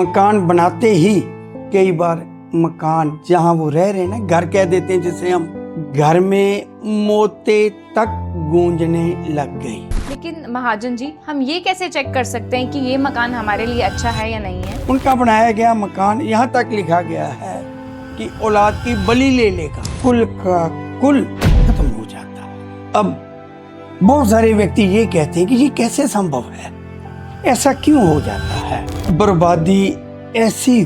मकान बनाते ही कई बार मकान जहाँ वो रह रहे हैं ना, घर कह देते हैं जिसे हम, घर में मोते तक गूंजने लग गई। लेकिन महाजन जी, हम ये कैसे चेक कर सकते हैं कि ये मकान हमारे लिए अच्छा है या नहीं है? उनका बनाया गया मकान यहाँ तक लिखा गया है कि औलाद की बलि ले लेगा, कुल का कुल खत्म हो जाता है। अब बहुत सारे व्यक्ति ये कहते हैं कि ये कैसे संभव है, ऐसा क्यों हो जाता है। बर्बादी ऐसी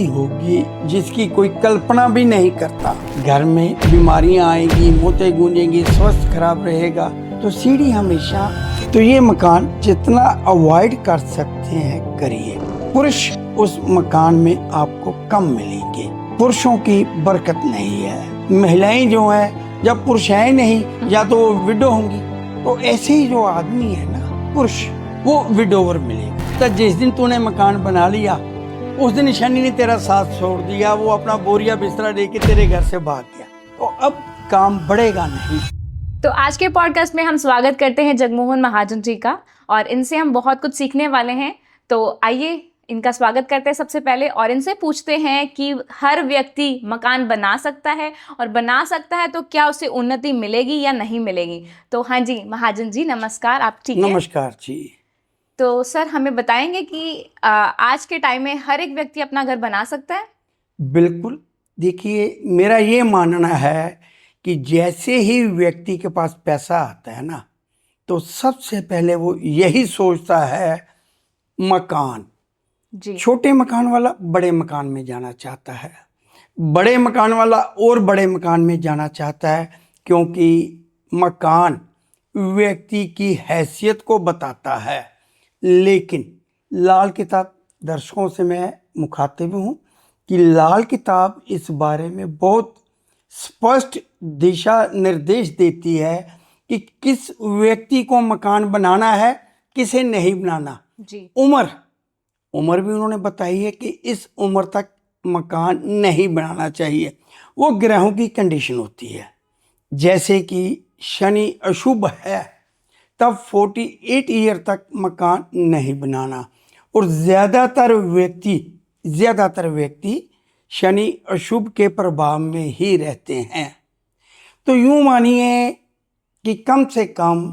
होगी जिसकी कोई कल्पना भी नहीं करता। घर में बीमारियां आएंगी, मोते गूंजेंगी, स्वास्थ्य खराब रहेगा। तो सीढ़ी हमेशा, तो ये मकान जितना अवॉइड कर सकते हैं करिए। पुरुष उस मकान में आपको कम मिलेंगे, पुरुषों की बरकत नहीं है। महिलाएं जो है, जब पुरुष है नहीं या तो वो विडो होंगी, तो ऐसे ही जो आदमी है ना पुरुष, वो विडोवर मिलेगा। तो जिस दिन तूने मकान बना लिया उस दिन शनि ने तेरा साथ छोड़ दिया, वो अपना बोरिया बिस्तरा लेके तेरे घर से भाग गया, तो अब काम बढ़ेगा नहीं। तो आज के पॉडकास्ट में हम स्वागत करते हैं जगमोहन महाजन जी का, और इनसे हम बहुत कुछ सीखने वाले हैं। तो आइए इनका स्वागत करते हैं सबसे पहले, और इनसे पूछते हैं कि हर व्यक्ति मकान बना सकता है, और बना सकता है तो क्या उसे उन्नति मिलेगी या नहीं मिलेगी। तो हाँ जी महाजन जी, नमस्कार, आप ठीक हैं? नमस्कार जी। तो सर, हमें बताएंगे कि आज के टाइम में हर एक व्यक्ति अपना घर बना सकता है? बिल्कुल, देखिए मेरा ये मानना है कि जैसे ही व्यक्ति के पास पैसा आता है ना, तो सबसे पहले वो यही सोचता है मकान। जी। छोटे मकान वाला बड़े मकान में जाना चाहता है, बड़े मकान वाला और बड़े मकान में जाना चाहता है, क्योंकि मकान व्यक्ति की हैसियत को बताता है। लेकिन लाल किताब, दर्शकों से मैं मुखातिब हूँ कि लाल किताब इस बारे में बहुत स्पष्ट दिशा निर्देश देती है कि किस व्यक्ति को मकान बनाना है, किसे नहीं बनाना। जी। उम्र भी उन्होंने बताई है कि इस उम्र तक मकान नहीं बनाना चाहिए। वो ग्रहों की कंडीशन होती है, जैसे कि शनि अशुभ है तब 48 ईयर तक मकान नहीं बनाना, और ज़्यादातर व्यक्ति शनि अशुभ के प्रभाव में ही रहते हैं। तो यूं मानिए कि कम से कम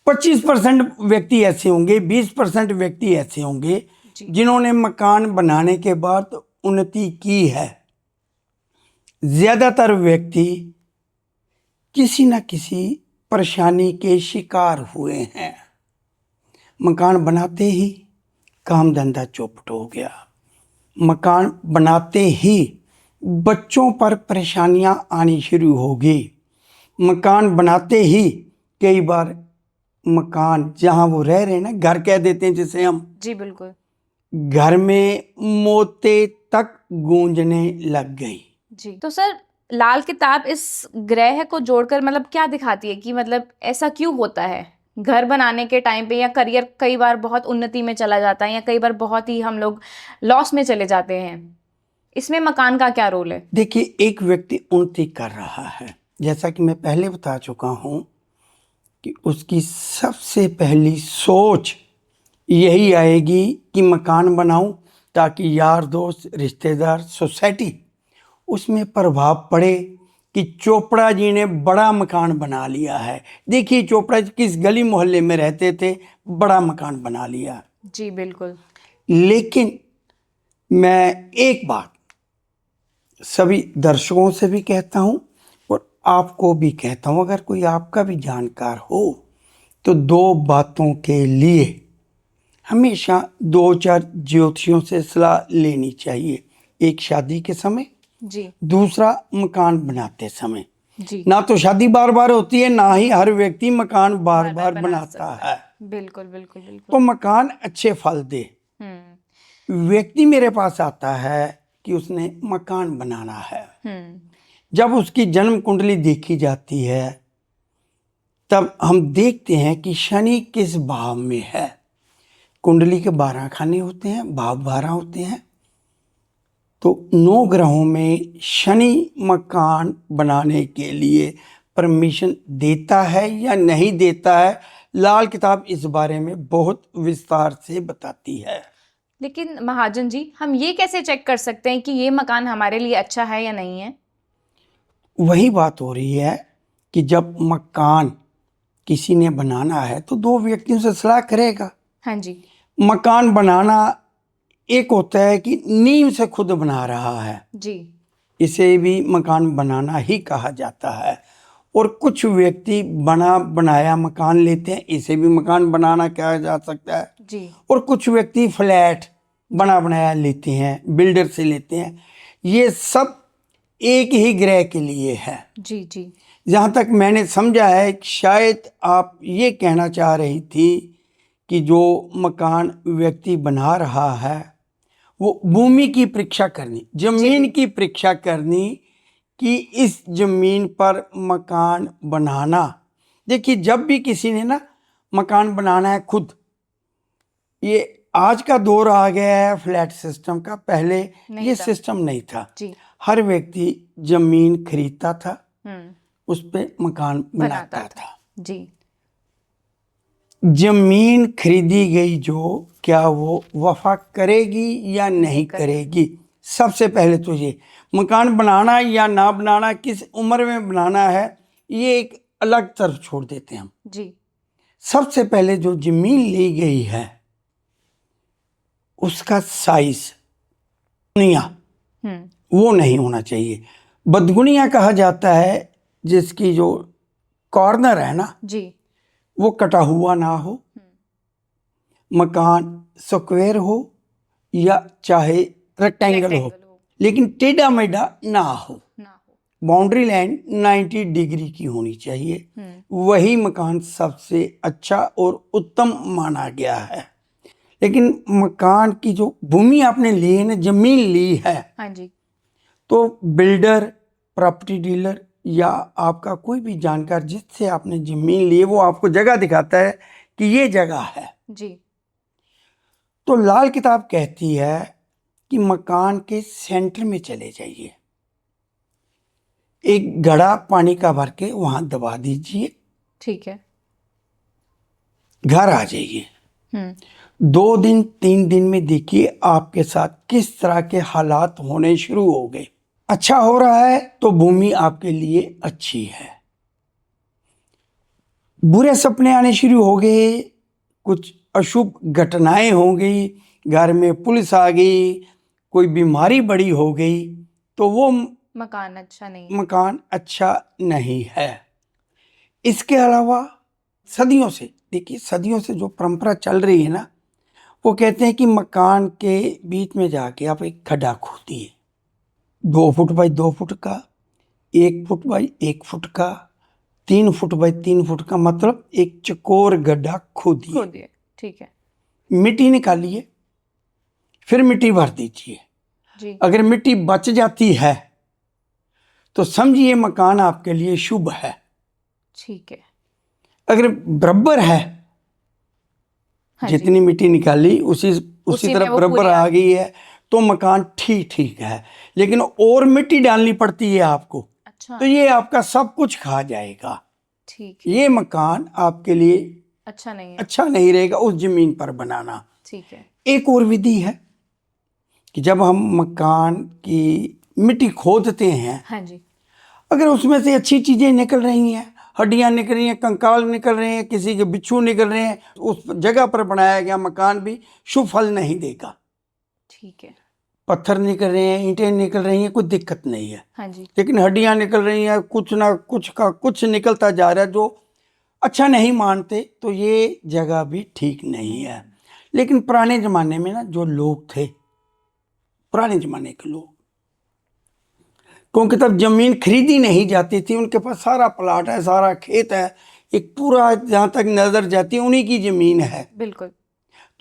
25% व्यक्ति ऐसे होंगे, 20% व्यक्ति ऐसे होंगे जिन्होंने मकान बनाने के बाद उन्नति की है। ज़्यादातर व्यक्ति किसी न किसी परेशानी के शिकार हुए हैं। मकान बनाते ही काम धंधा चौपट हो गया, मकान बनाते ही बच्चों पर परेशानियां आनी शुरू हो गई, मकान बनाते ही कई बार मकान जहां वो रह रहे हैं ना, घर कह देते हैं जिसे हम। जी बिल्कुल। घर में मोते तक गूंजने लग गई। जी। तो सर, लाल किताब इस ग्रह को जोड़कर मतलब क्या दिखाती है कि मतलब ऐसा क्यों होता है घर बनाने के टाइम पे, या करियर कई बार बहुत उन्नति में चला जाता है, या कई बार बहुत ही हम लोग लॉस में चले जाते हैं, इसमें मकान का क्या रोल है? देखिए, एक व्यक्ति उन्नति कर रहा है, जैसा कि मैं पहले बता चुका हूं कि उसकी सबसे पहली सोच यही आएगी कि मकान बनाऊं ताकि यार दोस्त, रिश्तेदार, सोसाइटी उसमें प्रभाव पड़े कि चोपड़ा जी ने बड़ा मकान बना लिया है। देखिए चोपड़ा जी किस गली मोहल्ले में रहते थे, बड़ा मकान बना लिया। जी बिल्कुल। लेकिन मैं एक बात सभी दर्शकों से भी कहता हूं और आपको भी कहता हूं, अगर कोई आपका भी जानकार हो तो दो बातों के लिए हमेशा 2-4 ज्योतिषियों से सलाह लेनी चाहिए। एक शादी के समय, जी। दूसरा मकान बनाते समय। जी। ना तो शादी बार बार होती है, ना ही हर व्यक्ति मकान बार बार बनाता है। बिल्कुल बिल्कुल बिल्कुल। तो मकान अच्छे फल दे। व्यक्ति मेरे पास आता है कि उसने मकान बनाना है, जब उसकी जन्म कुंडली देखी जाती है तब हम देखते हैं कि शनि किस भाव में है। कुंडली के 12 खाने होते हैं, भाव 12 होते हैं। तो 9 ग्रहों में शनि मकान बनाने के लिए परमिशन देता है या नहीं देता है, लाल किताब इस बारे में बहुत विस्तार से बताती है। लेकिन महाजन जी, हम ये कैसे चेक कर सकते हैं कि ये मकान हमारे लिए अच्छा है या नहीं है? वही बात हो रही है कि जब मकान किसी ने बनाना है तो दो व्यक्तियों से सलाह करेगा। हाँ जी। मकान बनाना एक होता है कि नींव से खुद बना रहा है, जी। इसे भी मकान बनाना ही कहा जाता है। और कुछ व्यक्ति बना बनाया मकान लेते हैं, इसे भी मकान बनाना कहा जा सकता है। जी। और कुछ व्यक्ति फ्लैट बना बनाया लेते हैं, बिल्डर से लेते हैं। ये सब एक ही ग्रह के लिए है। जी। जी। जहाँ तक मैंने समझा है, शायद आप ये कहना चाह रही थी कि जो मकान व्यक्ति बना रहा है वो भूमि की परीक्षा करनी, जमीन की परीक्षा करनी कि इस जमीन पर मकान बनाना। देखिए, जब भी किसी ने ना मकान बनाना है खुद, ये आज का दौर आ गया है फ्लैट सिस्टम का, पहले ये सिस्टम नहीं था। जी। हर व्यक्ति जमीन खरीदता था, हम्म। उस पे मकान बनाता था। जी। जमीन खरीदी गई जो, क्या वो वफा करेगी या नहीं करेगी? सबसे पहले तो ये मकान बनाना या ना बनाना, किस उम्र में बनाना है, ये एक अलग तरफ छोड़ देते हैं हम। जी। सबसे पहले जो जमीन ली गई है उसका साइज वो नहीं होना चाहिए। बदगुनिया कहा जाता है जिसकी जो कॉर्नर है ना जी, वो कटा हुआ ना हो, मकान स्क्वायर हो या चाहे रेक्टेंगल हो, लेकिन टेढ़ा मेढ़ा ना हो। बाउंड्री लाइन 90 डिग्री की होनी चाहिए। वही मकान सबसे अच्छा और उत्तम माना गया है। लेकिन मकान की जो भूमि आपने ली है ना, जमीन ली है, हाँ जी, तो बिल्डर, प्रॉपर्टी डीलर या आपका कोई भी जानकार जिससे आपने जमीन ली है वो आपको जगह दिखाता है कि ये जगह है जी। तो लाल किताब कहती है कि मकान के सेंटर में चले जाइए, एक घड़ा पानी का भर के वहां दबा दीजिए, ठीक है। घर आ जाइए। 2 दिन 3 दिन में देखिए आपके साथ किस तरह के हालात होने शुरू हो गए। अच्छा हो रहा है तो भूमि आपके लिए अच्छी है। बुरे सपने आने शुरू हो गए, कुछ अशुभ घटनाएं हो गई, घर में पुलिस आ गई, कोई बीमारी बड़ी हो गई, तो वो मकान अच्छा नहीं, मकान अच्छा नहीं है। इसके अलावा सदियों से, देखिए सदियों से जो परंपरा चल रही है ना, वो कहते हैं कि मकान के बीच में जाके आप एक खड्डा खोदिए, 2 फुट बाई 2 फुट का, 1 फुट बाई 1 फुट का, 3 फुट बाई 3 फुट का, मतलब एक चकोर गड्ढा खोदिए, ठीक है। मिट्टी निकालिए, फिर मिट्टी भर दीजिए जी। अगर मिट्टी बच जाती है तो समझिए मकान आपके लिए शुभ है, ठीक है। अगर बराबर है, हाँ, जितनी मिट्टी निकाली उसी तरह बराबर आ गई है तो मकान ठीक है। लेकिन और मिट्टी डालनी पड़ती है आपको, अच्छा, तो ये आपका सब कुछ खा जाएगा, ठीक है। ये मकान आपके लिए अच्छा नहीं रहेगा उस जमीन पर बनाना, ठीक है। एक और विधि है कि जब हम मकान की मिट्टी खोदते हैं, हाँ जी, अगर उसमें से अच्छी चीजें निकल रही हैं, हड्डियां निकल रही हैं, कंकाल निकल रहे हैं, किसी के बिच्छू निकल रहे हैं, उस जगह पर बनाया गया मकान भी शुभ फल नहीं देगा, ठीक है। पत्थर निकल रहे हैं, ईंटें निकल रही हैं, कोई दिक्कत नहीं है, हाँ जी। लेकिन हड्डियां निकल रही हैं, कुछ ना कुछ का कुछ निकलता जा रहा है जो अच्छा नहीं मानते, तो ये जगह भी ठीक नहीं है। लेकिन पुराने जमाने में ना जो लोग थे, पुराने जमाने के लोग, क्योंकि तब जमीन खरीदी नहीं जाती थी, उनके पास सारा प्लाट है, सारा खेत है, एक पूरा जहाँ तक नजर जाती है उन्हीं की जमीन है, बिल्कुल।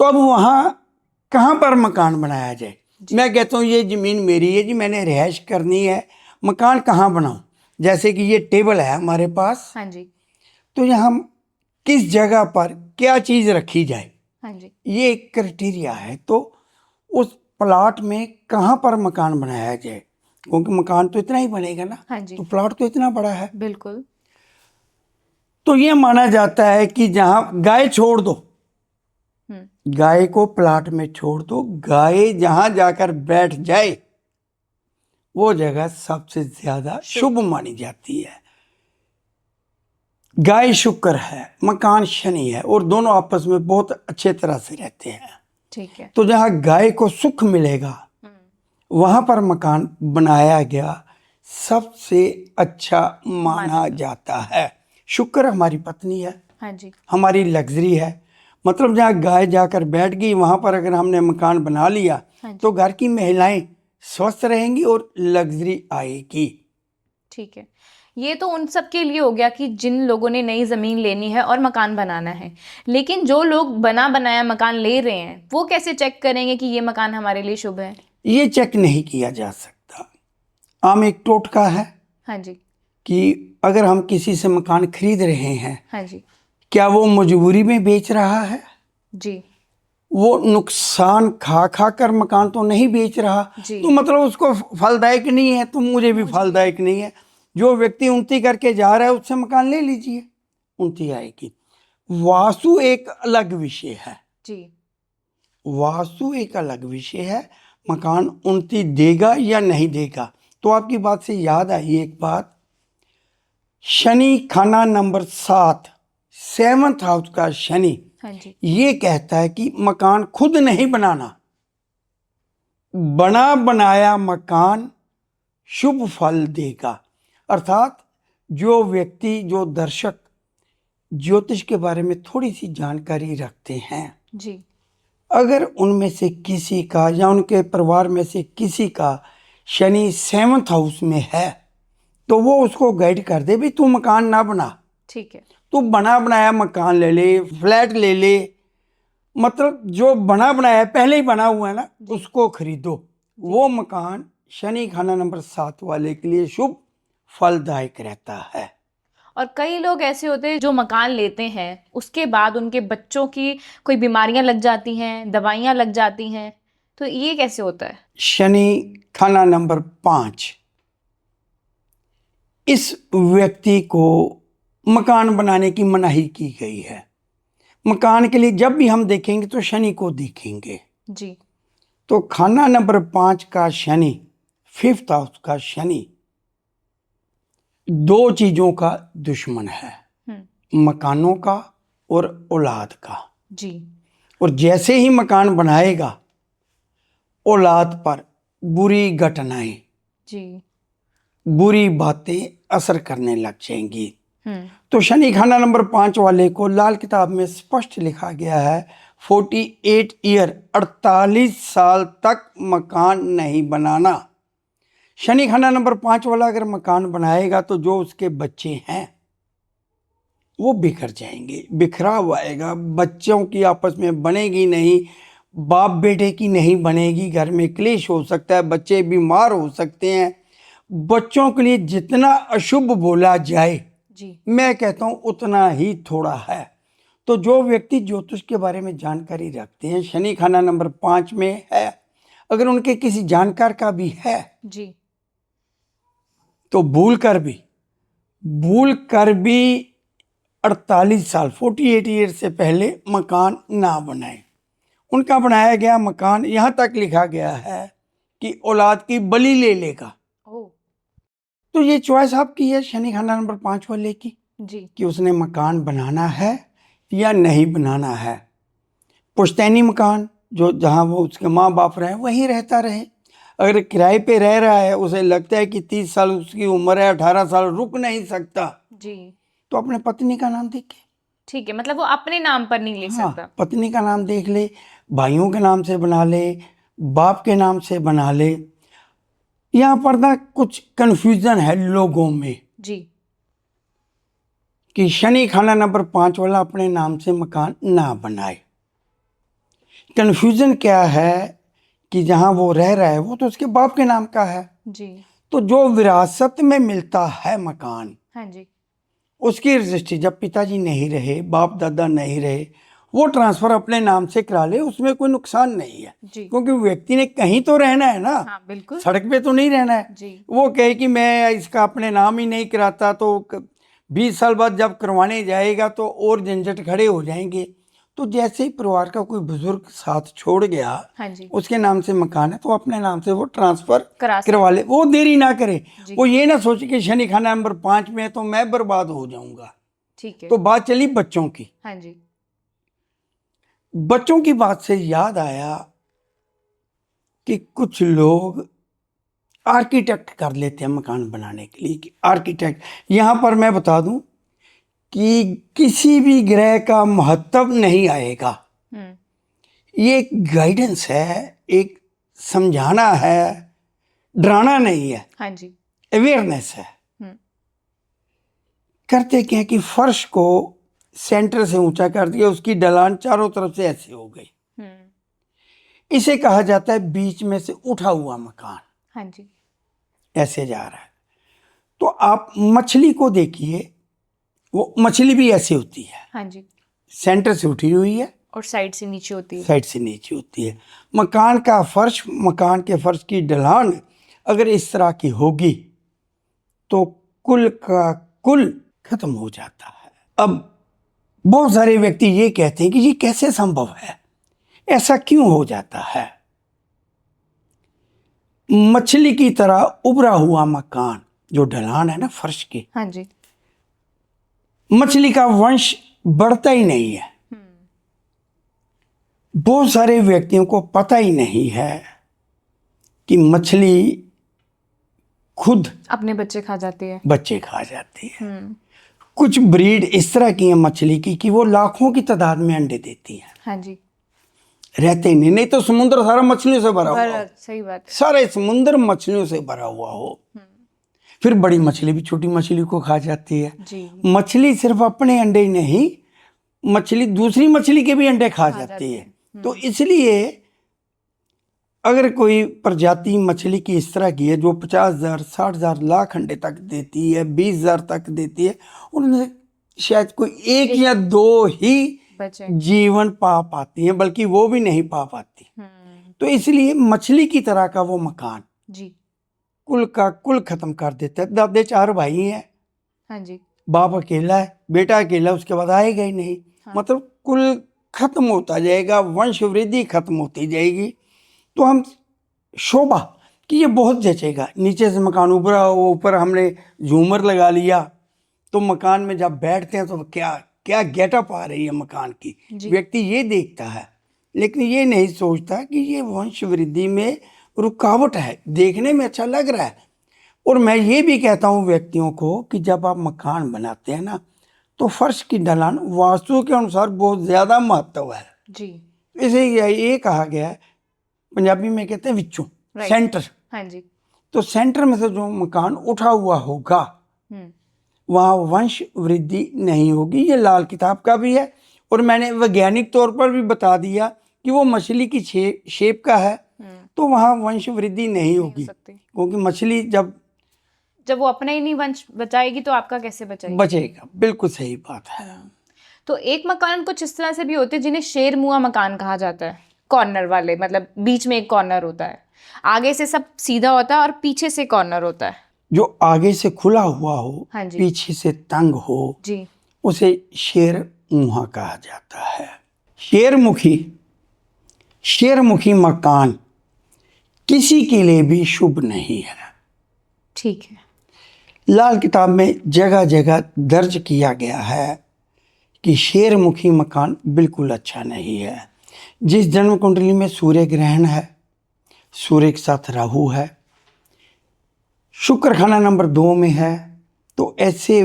तो अब वहाँ कहाँ पर मकान बनाया जाए? मैं कहता हूँ ये जमीन मेरी है जी, मैंने रिहाइश करनी है, मकान कहाँ बनाऊं? जैसे कि ये टेबल है हमारे पास, हाँ जी, तो यहाँ किस जगह पर क्या चीज रखी जाए, हाँ जी, ये एक क्राइटेरिया है। तो उस प्लाट में कहाँ पर मकान बनाया जाए, क्योंकि मकान तो इतना ही बनेगा ना, हाँ जी, तो प्लाट तो इतना बड़ा है, बिल्कुल। तो ये माना जाता है कि जहां गाय छोड़ दो, गाय को प्लाट में छोड़ दो, गाय जहां जाकर बैठ जाए वो जगह सबसे ज्यादा शुभ मानी जाती है। गाय शुक्र है, मकान शनि है, और दोनों आपस में बहुत अच्छे तरह से रहते हैं। ठीक है। तो जहां गाय को सुख मिलेगा वहां पर मकान बनाया गया सबसे अच्छा माना जाता है। शुक्र हमारी पत्नी है, हाँ जी। हमारी लग्जरी है। मतलब जहाँ गाय जाकर बैठ गई वहां पर अगर हमने मकान बना लिया हाँ जी। तो घर की महिलाएं स्वस्थ रहेंगी और लग्जरी आएगी। ठीक है, ये तो उन सब के लिए हो गया कि जिन लोगों ने नई ज़मीन लेनी है और मकान बनाना है। लेकिन जो लोग बना बनाया मकान ले रहे हैं वो कैसे चेक करेंगे कि ये मकान हमारे लिए शुभ है? ये चेक नहीं किया जा सकता। आम एक टोटका है हाँ जी। कि अगर हम किसी से मकान खरीद रहे हैं, हाँ जी। क्या वो मजबूरी में बेच रहा है? जी। वो नुकसान खा खा कर मकान तो नहीं बेच रहा, जी। तो मतलब उसको फलदायक नहीं है, तो मुझे भी फलदायक नहीं है। जो व्यक्ति उन्नति करके जा रहा है उससे मकान ले लीजिए, उन्नति आएगी। वास्तु एक अलग विषय है। जी। वास्तु एक अलग विषय है, मकान उन्नति देगा या नहीं देगा। तो आपकी बात से याद आई एक बात, शनि खाना नंबर 7, 7th हाउस का शनि हाँ जी। ये कहता है कि मकान खुद नहीं बनाना, बना बनाया मकान शुभ फल देगा। अर्थात जो व्यक्ति, जो दर्शक ज्योतिष के बारे में थोड़ी सी जानकारी रखते हैं, जी। अगर उनमें से किसी का या उनके परिवार में से किसी का शनि 7th हाउस में है तो वो उसको गाइड कर दे, भी तू मकान ना बना, ठीक है। तू बना बनाया मकान ले ले, फ्लैट ले ले। मतलब जो बना बनाया है, पहले ही बना हुआ है ना, उसको खरीदो। वो मकान शनि खाना नंबर 7 वाले के लिए शुभ फलदायक रहता है। और कई लोग ऐसे होते हैं जो मकान लेते हैं उसके बाद उनके बच्चों की कोई बीमारियां लग जाती हैं, दवाइयां लग जाती हैं, तो ये कैसे होता है? शनि खाना नंबर 5, इस व्यक्ति को मकान बनाने की मनाही की गई है। मकान के लिए जब भी हम देखेंगे तो शनि को देखेंगे। जी। तो खाना नंबर 5 का शनि, 5th हाउस का शनि, दो चीजों का दुश्मन है, मकानों का और औलाद का। जी। और जैसे ही मकान बनाएगा औलाद पर बुरी घटनाएं, जी। बुरी बातें असर करने लग जाएंगी। तो शनि खाना नंबर 5 वाले को लाल किताब में स्पष्ट लिखा गया है 48 ईयर, 48 साल तक मकान नहीं बनाना। शनि खाना नंबर 5 वाला अगर मकान बनाएगा तो जो उसके बच्चे हैं वो बिखर जाएंगे, बिखराव आएगा, बच्चों की आपस में बनेगी नहीं, बाप बेटे की नहीं बनेगी, घर में क्लेश हो सकता है, बच्चे बीमार हो सकते हैं। बच्चों के लिए जितना अशुभ बोला जाए, जी, मैं कहता हूं उतना ही थोड़ा है। तो जो व्यक्ति ज्योतिष के बारे में जानकारी रखते हैं, शनि खाना नंबर 5 में है, अगर उनके किसी जानकार का भी है जी, तो भूल कर भी 48 साल 48 ईयर से पहले मकान ना बनाए। उनका बनाया गया मकान, यहां तक लिखा गया है कि औलाद की बलि ले लेगा। तो ये चॉइस आपकी है शनि खाना नंबर 5 वाले की, जी, कि उसने मकान बनाना है या नहीं बनाना है। पुश्तैनी मकान, जो जहां वो उसके माँ बाप रहे वहीं रहता रहे। अगर किराए पे रह रहा है, उसे लगता है कि 30 साल उसकी उम्र है, 18 साल रुक नहीं सकता, जी, तो अपने पत्नी का नाम देखे। ठीक है, मतलब वो अपने नाम पर नहीं ले सकता। पत्नी का नाम देख ले, भाइयों के नाम से बना ले, बाप के नाम से बना ले। यहाँ पर ना कुछ कंफ्यूजन है लोगों में जी, कि शनि खाना नंबर 5 वाला अपने नाम से मकान ना बनाए। कंफ्यूजन क्या है कि जहां वो रह रहा है वो तो उसके बाप के नाम का है, जी, तो जो विरासत में मिलता है मकान, हाँ जी, उसकी रजिस्ट्री जब पिताजी नहीं रहे, बाप दादा नहीं रहे, वो ट्रांसफर अपने नाम से करा ले, उसमें कोई नुकसान नहीं है। जी, क्योंकि व्यक्ति ने कहीं तो रहना है ना, हाँ बिल्कुल, सड़क पे तो नहीं रहना है। जी, वो कहे कि मैं इसका अपने नाम ही नहीं कराता तो 20 साल बाद जब करवाने जाएगा तो और झंझट खड़े हो जाएंगे। तो जैसे ही परिवार का कोई बुजुर्ग साथ छोड़ गया, हाँ जी, उसके नाम से मकान है तो अपने नाम से वो ट्रांसफर करा सकते करवा ले। वो देरी ना करे, जी। वो ये ना सोचे कि शनि खाना नंबर 5 में है तो मैं बर्बाद हो जाऊंगा। ठीक है। तो बात चली बच्चों की। हाँ जी, बच्चों की बात से याद आया कि कुछ लोग आर्किटेक्ट कर लेते हैं मकान बनाने के लिए। कि आर्किटेक्ट, यहां पर मैं बता दूं कि किसी भी ग्रह का महत्व नहीं आएगा। ये एक गाइडेंस है, एक समझाना है, डराना नहीं है, हाँ जी, अवेयरनेस है। करते क्या है कि फर्श को सेंटर से ऊंचा कर दिया, उसकी ढलान चारों तरफ से ऐसे हो गई। इसे कहा जाता है बीच में से उठा हुआ मकान। हाँ जी, ऐसे जा रहा है। तो आप मछली को देखिए, वो मछली भी ऐसे होती है, हाँ जी, सेंटर से उठी हुई है, और साइड से नीचे होती है। साइड से नीचे होती है। मकान का फर्श, मकान के फर्श की ढलान अगर इस तरह की होगी तो कुल का कुल खत्म हो जाता है। अब बहुत सारे व्यक्ति ये कहते हैं कि ये कैसे संभव है, ऐसा क्यों हो जाता है। मछली की तरह उभरा हुआ मकान, जो ढलान है ना फर्श की, हाँ जी, मछली का वंश बढ़ता ही नहीं है। बहुत सारे व्यक्तियों को पता ही नहीं है कि मछली खुद अपने बच्चे खा जाती है। बच्चे खा जाती है। कुछ ब्रीड इस तरह की है मछली की कि वो लाखों की तादाद में अंडे देती है। हाँ जी, रहते ही नहीं तो समुद्र सारा मछलियों से भरा हुआ हो, सही बात है। सारे समुद्र मछलियों से भरा हुआ हो। फिर बड़ी मछली भी छोटी मछली को खा जाती है जी, मछली सिर्फ अपने अंडे ही नहीं, मछली दूसरी मछली के भी अंडे खा जाती है। तो इसलिए अगर कोई प्रजाति मछली की इस तरह की है जो 50,000, 60,000, लाख अंडे तक देती है, 20,000 तक देती है, उनमें शायद कोई एक या दो ही बच्चे। जीवन पा पाती हैं, बल्कि वो भी नहीं पा पाती। तो इसलिए मछली की तरह का वो मकान जी, कुल का कुल खत्म कर देता है। दादे 4 भाई हैं, हाँ जी, बाप अकेला है, बेटा अकेला, उसके बाद आएगा ही नहीं। मतलब कुल खत्म होता जाएगा, वंश वृद्धि खत्म होती जाएगी। तो हम शोभा कि ये बहुत जचेगा, नीचे से मकान उभरा हो, ऊपर हमने झूमर लगा लिया, तो मकान में जब बैठते हैं तो क्या क्या गेटअप आ रही है मकान की, व्यक्ति ये देखता है, लेकिन ये नहीं सोचता कि ये वंश वृद्धि में रुकावट है। देखने में अच्छा लग रहा है। और मैं ये भी कहता हूँ व्यक्तियों को कि जब आप मकान बनाते हैं ना, तो फर्श की ढलान वास्तु के अनुसार बहुत ज़्यादा महत्व है जी। इसे ये कहा गया है, पंजाबी में कहते हैं विचों, सेंटर। हाँ जी, तो सेंटर में से जो मकान उठा हुआ होगा वहाँ वंश वृद्धि नहीं होगी। ये लाल किताब का भी है, और मैंने वैज्ञानिक तौर पर भी बता दिया कि वो मछली की शेप का है, तो वहाँ वंश वृद्धि नहीं होगी, क्योंकि मछली जब वो अपना ही नहीं वंश बचाएगी तो आपका कैसे बचेगा। बिल्कुल सही बात है। तो एक मकान कुछ इस तरह से भी होते हैं जिन्हें शेरमुआ मकान कहा जाता है, कॉर्नर वाले, मतलब बीच में एक कॉर्नर होता है, आगे से सब सीधा होता है और पीछे से कॉर्नर होता है। जो आगे से खुला हुआ हो, हाँ जी, पीछे से तंग हो जी, उसे शेरमुहा कहा जाता है। शेरमुखी मकान किसी के लिए भी शुभ नहीं है। ठीक है। लाल किताब में जगह जगह दर्ज किया गया है कि शेरमुखी मकान बिल्कुल अच्छा नहीं है। जिस जन्म कुंडली में सूर्य ग्रहण है, सूर्य के साथ राहु है, शुक्र खाना नंबर 2 में है, तो ऐसे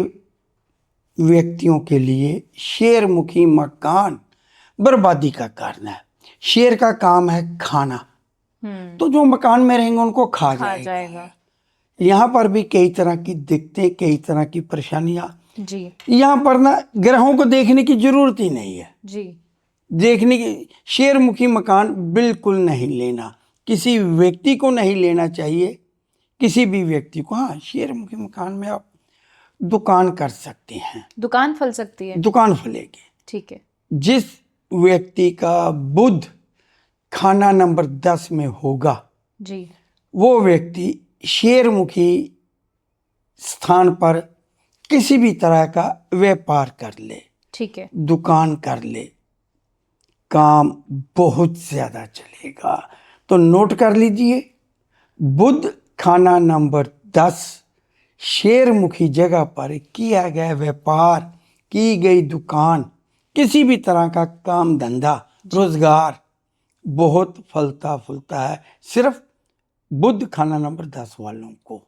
व्यक्तियों के लिए शेरमुखी मकान बर्बादी का कारण है। शेर का काम है खाना, तो जो मकान में रहेंगे उनको खा जाएगा। यहाँ पर भी कई तरह की दिक्कतें, कई तरह की परेशानियां। जी, यहाँ पर ना ग्रहों को देखने की जरूरत ही नहीं है। जी, देखने की शेरमुखी मकान बिल्कुल नहीं लेना, किसी व्यक्ति को नहीं लेना चाहिए, किसी भी व्यक्ति को। हाँ, शेरमुखी मकान में आप दुकान कर सकते हैं, दुकान फल सकती है, दुकान फलेगी। ठीक है। जिस व्यक्ति का बुध खाना नंबर 10 में होगा, जी, वो व्यक्ति शेरमुखी स्थान पर किसी भी तरह का व्यापार कर ले, ठीक है। दुकान कर ले, काम बहुत ज्यादा चलेगा। तो नोट कर लीजिए, बुध खाना नंबर 10, शेरमुखी जगह पर किया गया व्यापार, की गई दुकान, किसी भी तरह का काम धंधा रोजगार बहुत फलता फूलता है, सिर्फ बुध खाना नंबर 10 वालों को।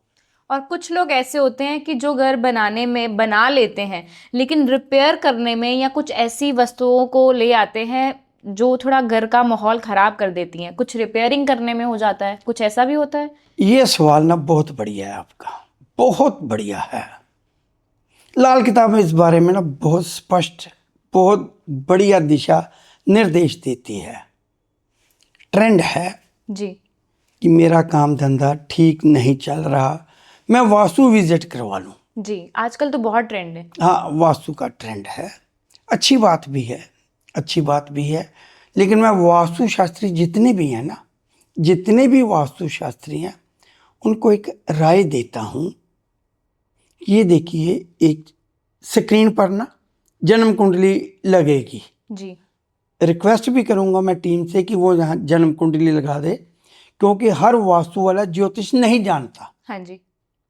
और कुछ लोग ऐसे होते हैं कि जो घर बनाने में बना लेते हैं, लेकिन रिपेयर करने में या कुछ ऐसी वस्तुओं को ले आते हैं जो थोड़ा घर का माहौल खराब कर देती हैं, कुछ रिपेयरिंग करने में हो जाता है, कुछ ऐसा भी होता है? ये सवाल ना बहुत बढ़िया है आपका, बहुत बढ़िया है। लाल किताब में इस बारे में ना बहुत स्पष्ट, बहुत बढ़िया दिशा निर्देश देती है। ट्रेंड है जी। कि मेरा काम धंधा ठीक नहीं चल रहा, मैं वास्तु विजिट करवा लूं। जी, आजकल तो बहुत ट्रेंड है। हाँ, वास्तु का ट्रेंड है, अच्छी बात भी है, अच्छी बात भी है। लेकिन मैं वास्तु शास्त्री जितने भी हैं ना, जितने भी वास्तु शास्त्री हैं, उनको एक राय देता हूँ। ये देखिए, एक स्क्रीन पर ना जन्म कुंडली लगेगी। जी। रिक्वेस्ट भी करूँगा मैं टीम से कि वो यहाँ जन्म कुंडली लगा दे, क्योंकि हर वास्तु वाला ज्योतिष नहीं जानता। हाँ जी,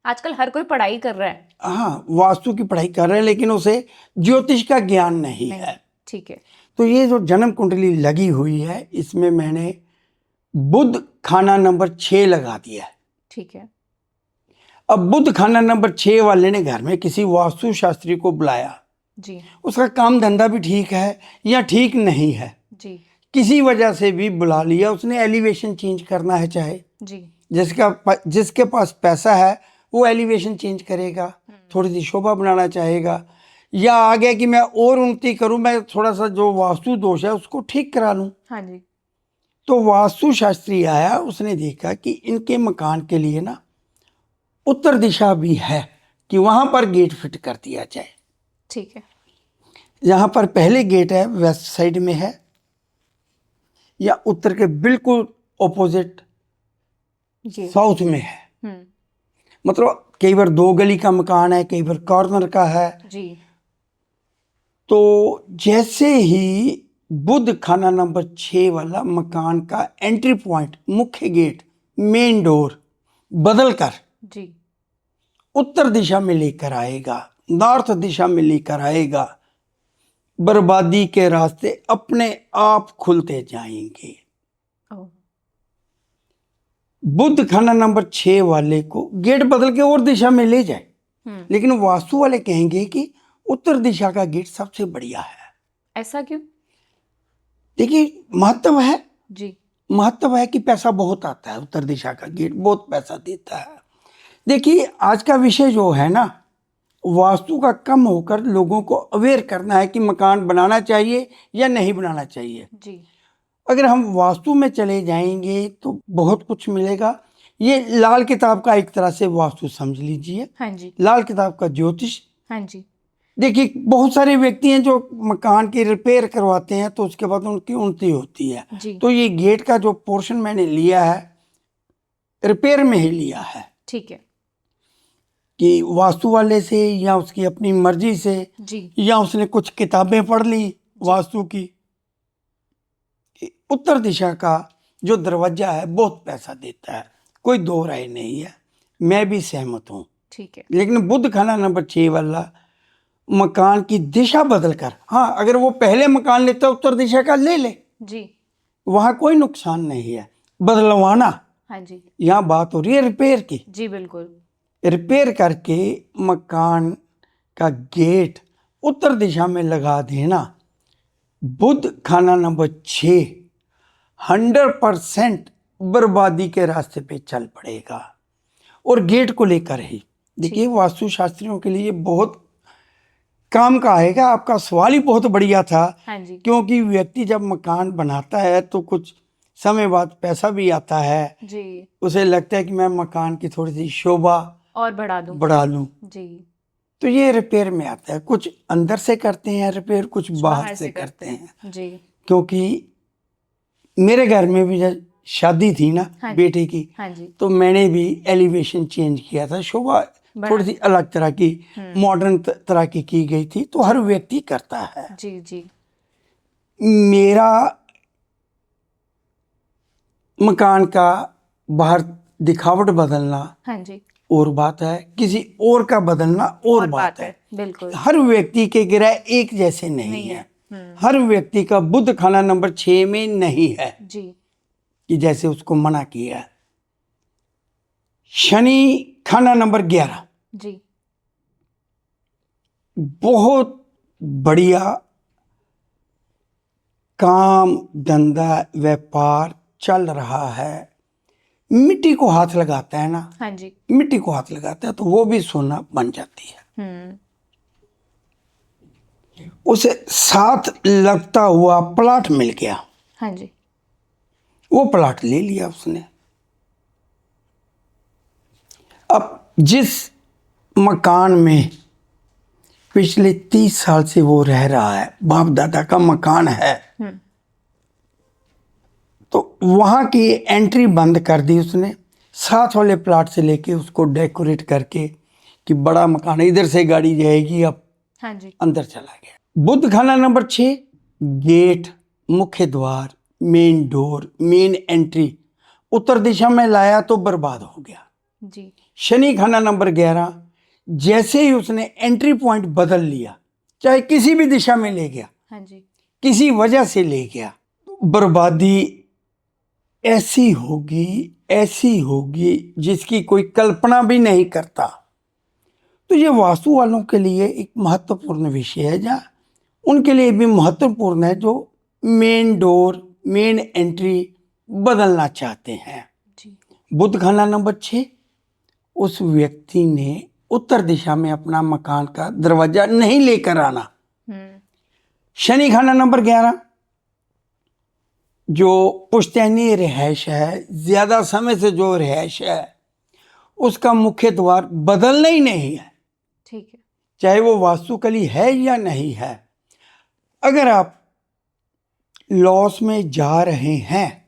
आजकल हर कोई पढ़ाई कर रहा है। हाँ, वास्तु की पढ़ाई कर रहे हैं, लेकिन उसे ज्योतिष का ज्ञान नहीं है। ठीक है। तो ये जो जन्म कुंडली लगी हुई है, इसमें मैंने बुध खाना नंबर 6 लगा दिया है। ठीक है। अब बुध खाना नंबर 6 वाले ने घर में किसी वास्तु शास्त्री को बुलाया, जी। उसका काम धंधा भी ठीक है या ठीक नहीं है, जी। किसी वजह से भी बुला लिया, उसने एलिवेशन चेंज करना है, चाहे जी। जिसके पास पैसा है वो एलिवेशन चेंज करेगा, थोड़ी सी शोभा बनाना चाहेगा, या आ गया कि मैं और उन्नति करूं, मैं थोड़ा सा जो वास्तु दोष है उसको ठीक करा लूं। हाँ जी। तो वास्तु शास्त्री आया, उसने देखा कि इनके मकान के लिए ना उत्तर दिशा भी है, कि वहां पर गेट फिट कर दिया जाए। ठीक है। जहां पर पहले गेट है वेस्ट साइड में है, या उत्तर के बिल्कुल ऑपोजिट जी। साउथ में है। हम्म। मतलब कई बार 2 गली का मकान है, कई बार कॉर्नर का है। जी। तो जैसे ही बुध खाना नंबर 6 वाला मकान का एंट्री पॉइंट, मुख्य गेट, मेन डोर बदल कर जी। उत्तर दिशा में लेकर आएगा, नॉर्थ दिशा में लेकर आएगा, बर्बादी के रास्ते अपने आप खुलते जाएंगे। ओह। बुध खाना नंबर 6 वाले को गेट बदल के और दिशा में ले जाए, लेकिन वास्तु वाले कहेंगे कि उत्तर दिशा का गेट सबसे बढ़िया है। ऐसा क्यों? देखिए, महत्व है, जी। महत्व है कि पैसा बहुत आता है, उत्तर दिशा का गेट बहुत पैसा देता है। देखिए, आज का विषय जो है ना, वास्तु का कम होकर लोगों को अवेयर करना है कि मकान बनाना चाहिए या नहीं बनाना चाहिए। जी। अगर हम वास्तु में चले जाएंगे तो बहुत कुछ मिलेगा। ये लाल किताब का एक तरह से वास्तु समझ लीजिए। हाँ जी। लाल किताब का ज्योतिष। हाँ जी। देखिए, बहुत सारे व्यक्ति हैं जो मकान की रिपेयर करवाते हैं, तो उसके बाद उनकी उन्नति होती है। जी। तो ये गेट का जो पोर्शन मैंने लिया है, रिपेयर में ही लिया है। ठीक है। कि वास्तु वाले से या उसकी अपनी मर्जी से, जी। या उसने कुछ किताबें पढ़ ली वास्तु की, उत्तर दिशा का जो दरवाजा है बहुत पैसा देता है, कोई दो राय नहीं है, मैं भी सहमत हूँ। ठीक है। लेकिन बुध खाना नंबर 6 वाला मकान की दिशा बदल कर, हाँ, अगर वो पहले मकान लेता उत्तर दिशा का ले ले, जी। वहां कोई नुकसान नहीं है। बदलवाना, हाँ जी। यहाँ बात हो रही है रिपेयर की। जी बिल्कुल। रिपेयर करके मकान का गेट उत्तर दिशा में लगा देना, बुध खाना नंबर 6 100% बर्बादी के रास्ते पे चल पड़ेगा। और गेट को लेकर ही देखिए, वास्तु शास्त्रियों के लिए बहुत काम का आएगा। आपका सवाल ही बहुत बढ़िया था। हाँ जी। क्योंकि व्यक्ति जब मकान बनाता है तो कुछ समय बाद पैसा भी आता है जी। उसे लगता है कि मैं मकान की थोड़ी सी शोभा और बढ़ा लूं। जी। तो ये रिपेयर में आता है। कुछ अंदर से करते हैं रिपेयर, कुछ बाहर से करते हैं। जी। क्योंकि मेरे घर में भी जब शादी थी ना, हाँ बेटे की, हाँ जी। तो मैंने भी एलिवेशन चेंज किया था, शोभा थोड़ी सी अलग तरह की मॉडर्न तरह की गई थी, तो हर व्यक्ति करता है। जी जी मेरा मकान का बाहर दिखावट बदलना हाँ जी, और बात है, किसी और का बदलना और बात है। बिल्कुल हर व्यक्ति के ग्रह एक जैसे नहीं है। हर व्यक्ति का बुध खाना नंबर 6 में नहीं है जी कि जैसे उसको मना किया है। शनि खाना नंबर 11 जी बहुत बढ़िया काम धंधा व्यापार चल रहा है। मिट्टी को हाथ लगाता है ना, हाँ जी, मिट्टी को हाथ लगाता है तो वो भी सोना बन जाती है। उसे साथ लगता हुआ प्लाट मिल गया, हाँ जी, वो प्लाट ले लिया उसने। अब जिस मकान में पिछले 30 साल से वो रह रहा है, बाप दादा का मकान है, तो वहां की एंट्री बंद कर दी उसने। साथ वाले प्लाट से लेके उसको डेकोरेट करके कि बड़ा मकान है, इधर से गाड़ी जाएगी, अब हाँ जी, अंदर चला गया। बुध खाना नंबर 6 गेट, मुख्य द्वार, मेन डोर, मेन एंट्री उत्तर दिशा में लाया तो बर्बाद हो गया। जी शनि खाना नंबर 11 जैसे ही उसने एंट्री पॉइंट बदल लिया, चाहे किसी भी दिशा में ले गया, हाँ जी, किसी वजह से ले गया, बर्बादी ऐसी होगी जिसकी कोई कल्पना भी नहीं करता। तो ये वास्तु वालों के लिए एक महत्वपूर्ण विषय है, जहाँ उनके लिए भी महत्वपूर्ण है जो मेन डोर मेन एंट्री बदलना चाहते हैं। जी बुध खाना नंबर 6 उस व्यक्ति ने उत्तर दिशा में अपना मकान का दरवाजा नहीं लेकर आना। शनि खाना नंबर 11 जो पुश्तैनी रिहाइश है, ज्यादा समय से जो रिहाइश है, उसका मुख्य द्वार बदलना ही नहीं है, ठीक है, चाहे वो वास्तुकली है या नहीं है। अगर आप लॉस में जा रहे हैं,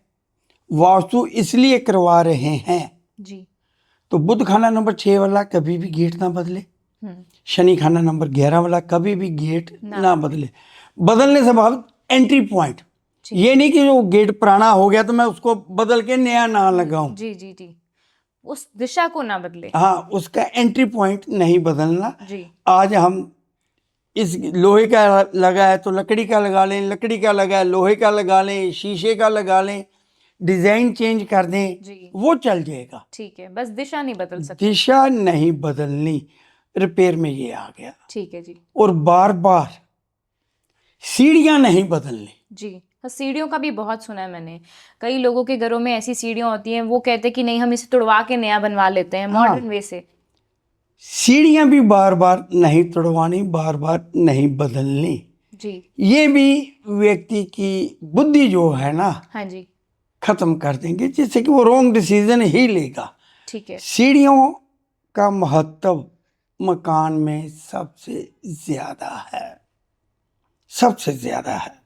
वास्तु इसलिए करवा रहे हैं, जी तो बुध खाना नंबर 6 वाला कभी भी गेट ना बदले, शनि खाना नंबर 11 वाला कभी भी गेट ना बदले। बदलने से भाव एंट्री पॉइंट, ये नहीं कि जो गेट पुराना हो गया तो मैं उसको बदल के नया ना लगाऊं। जी जी जी, उस दिशा को ना बदले। हाँ, उसका एंट्री पॉइंट नहीं बदलना। जी आज हम इस लोहे का लगा है तो लकड़ी का लगा लें, लकड़ी का लगा है लोहे का लगा लें, शीशे का लगा लें, डिजाइन चेंज कर दें, जी, वो चल जाएगा। ठीक है, बस दिशा नहीं बदल सकते। दिशा नहीं बदलनी, रिपेयर में ये आ गया। ठीक है जी, और बार बार सीढ़ियां नहीं बदलनी। जी हाँ, सीढ़ियों का भी बहुत सुना है मैंने। कई लोगों के घरों में ऐसी सीढ़ियां होती हैं, वो कहते हैं कि नहीं हम इसे तुड़वा के नया बनवा लेते हैं मॉडर्न वे से। सीढ़ियां भी बार बार नहीं तुड़वानी, बार बार नहीं बदलनी। जी ये भी व्यक्ति की बुद्धि जो है ना, हाँ जी, खत्म कर देंगे, जिससे कि वो रॉन्ग डिसीजन ही लेगा। ठीक है, सीढ़ियों का महत्व मकान में सबसे ज्यादा है, सबसे ज्यादा है।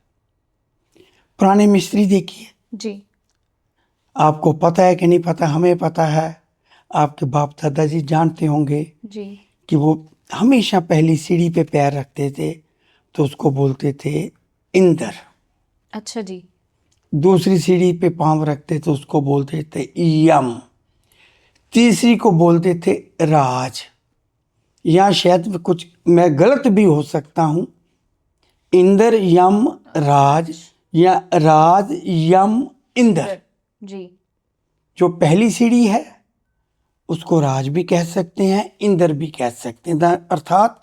पुराने मिस्त्री देखिए, जी आपको पता है कि नहीं पता, हमें पता है, आपके बाप दादाजी जानते होंगे जी कि वो हमेशा पहली सीढ़ी पे पैर रखते थे तो उसको बोलते थे इंद्र। अच्छा जी, दूसरी सीढ़ी पे पांव रखते तो उसको बोलते थे यम। तीसरी को बोलते थे राज, या शायद कुछ मैं गलत भी हो सकता हूं, इंद्र यम राज या राज यम इंद्र। जी जो पहली सीढ़ी है उसको राज भी कह सकते हैं, इंद्र भी कह सकते हैं, अर्थात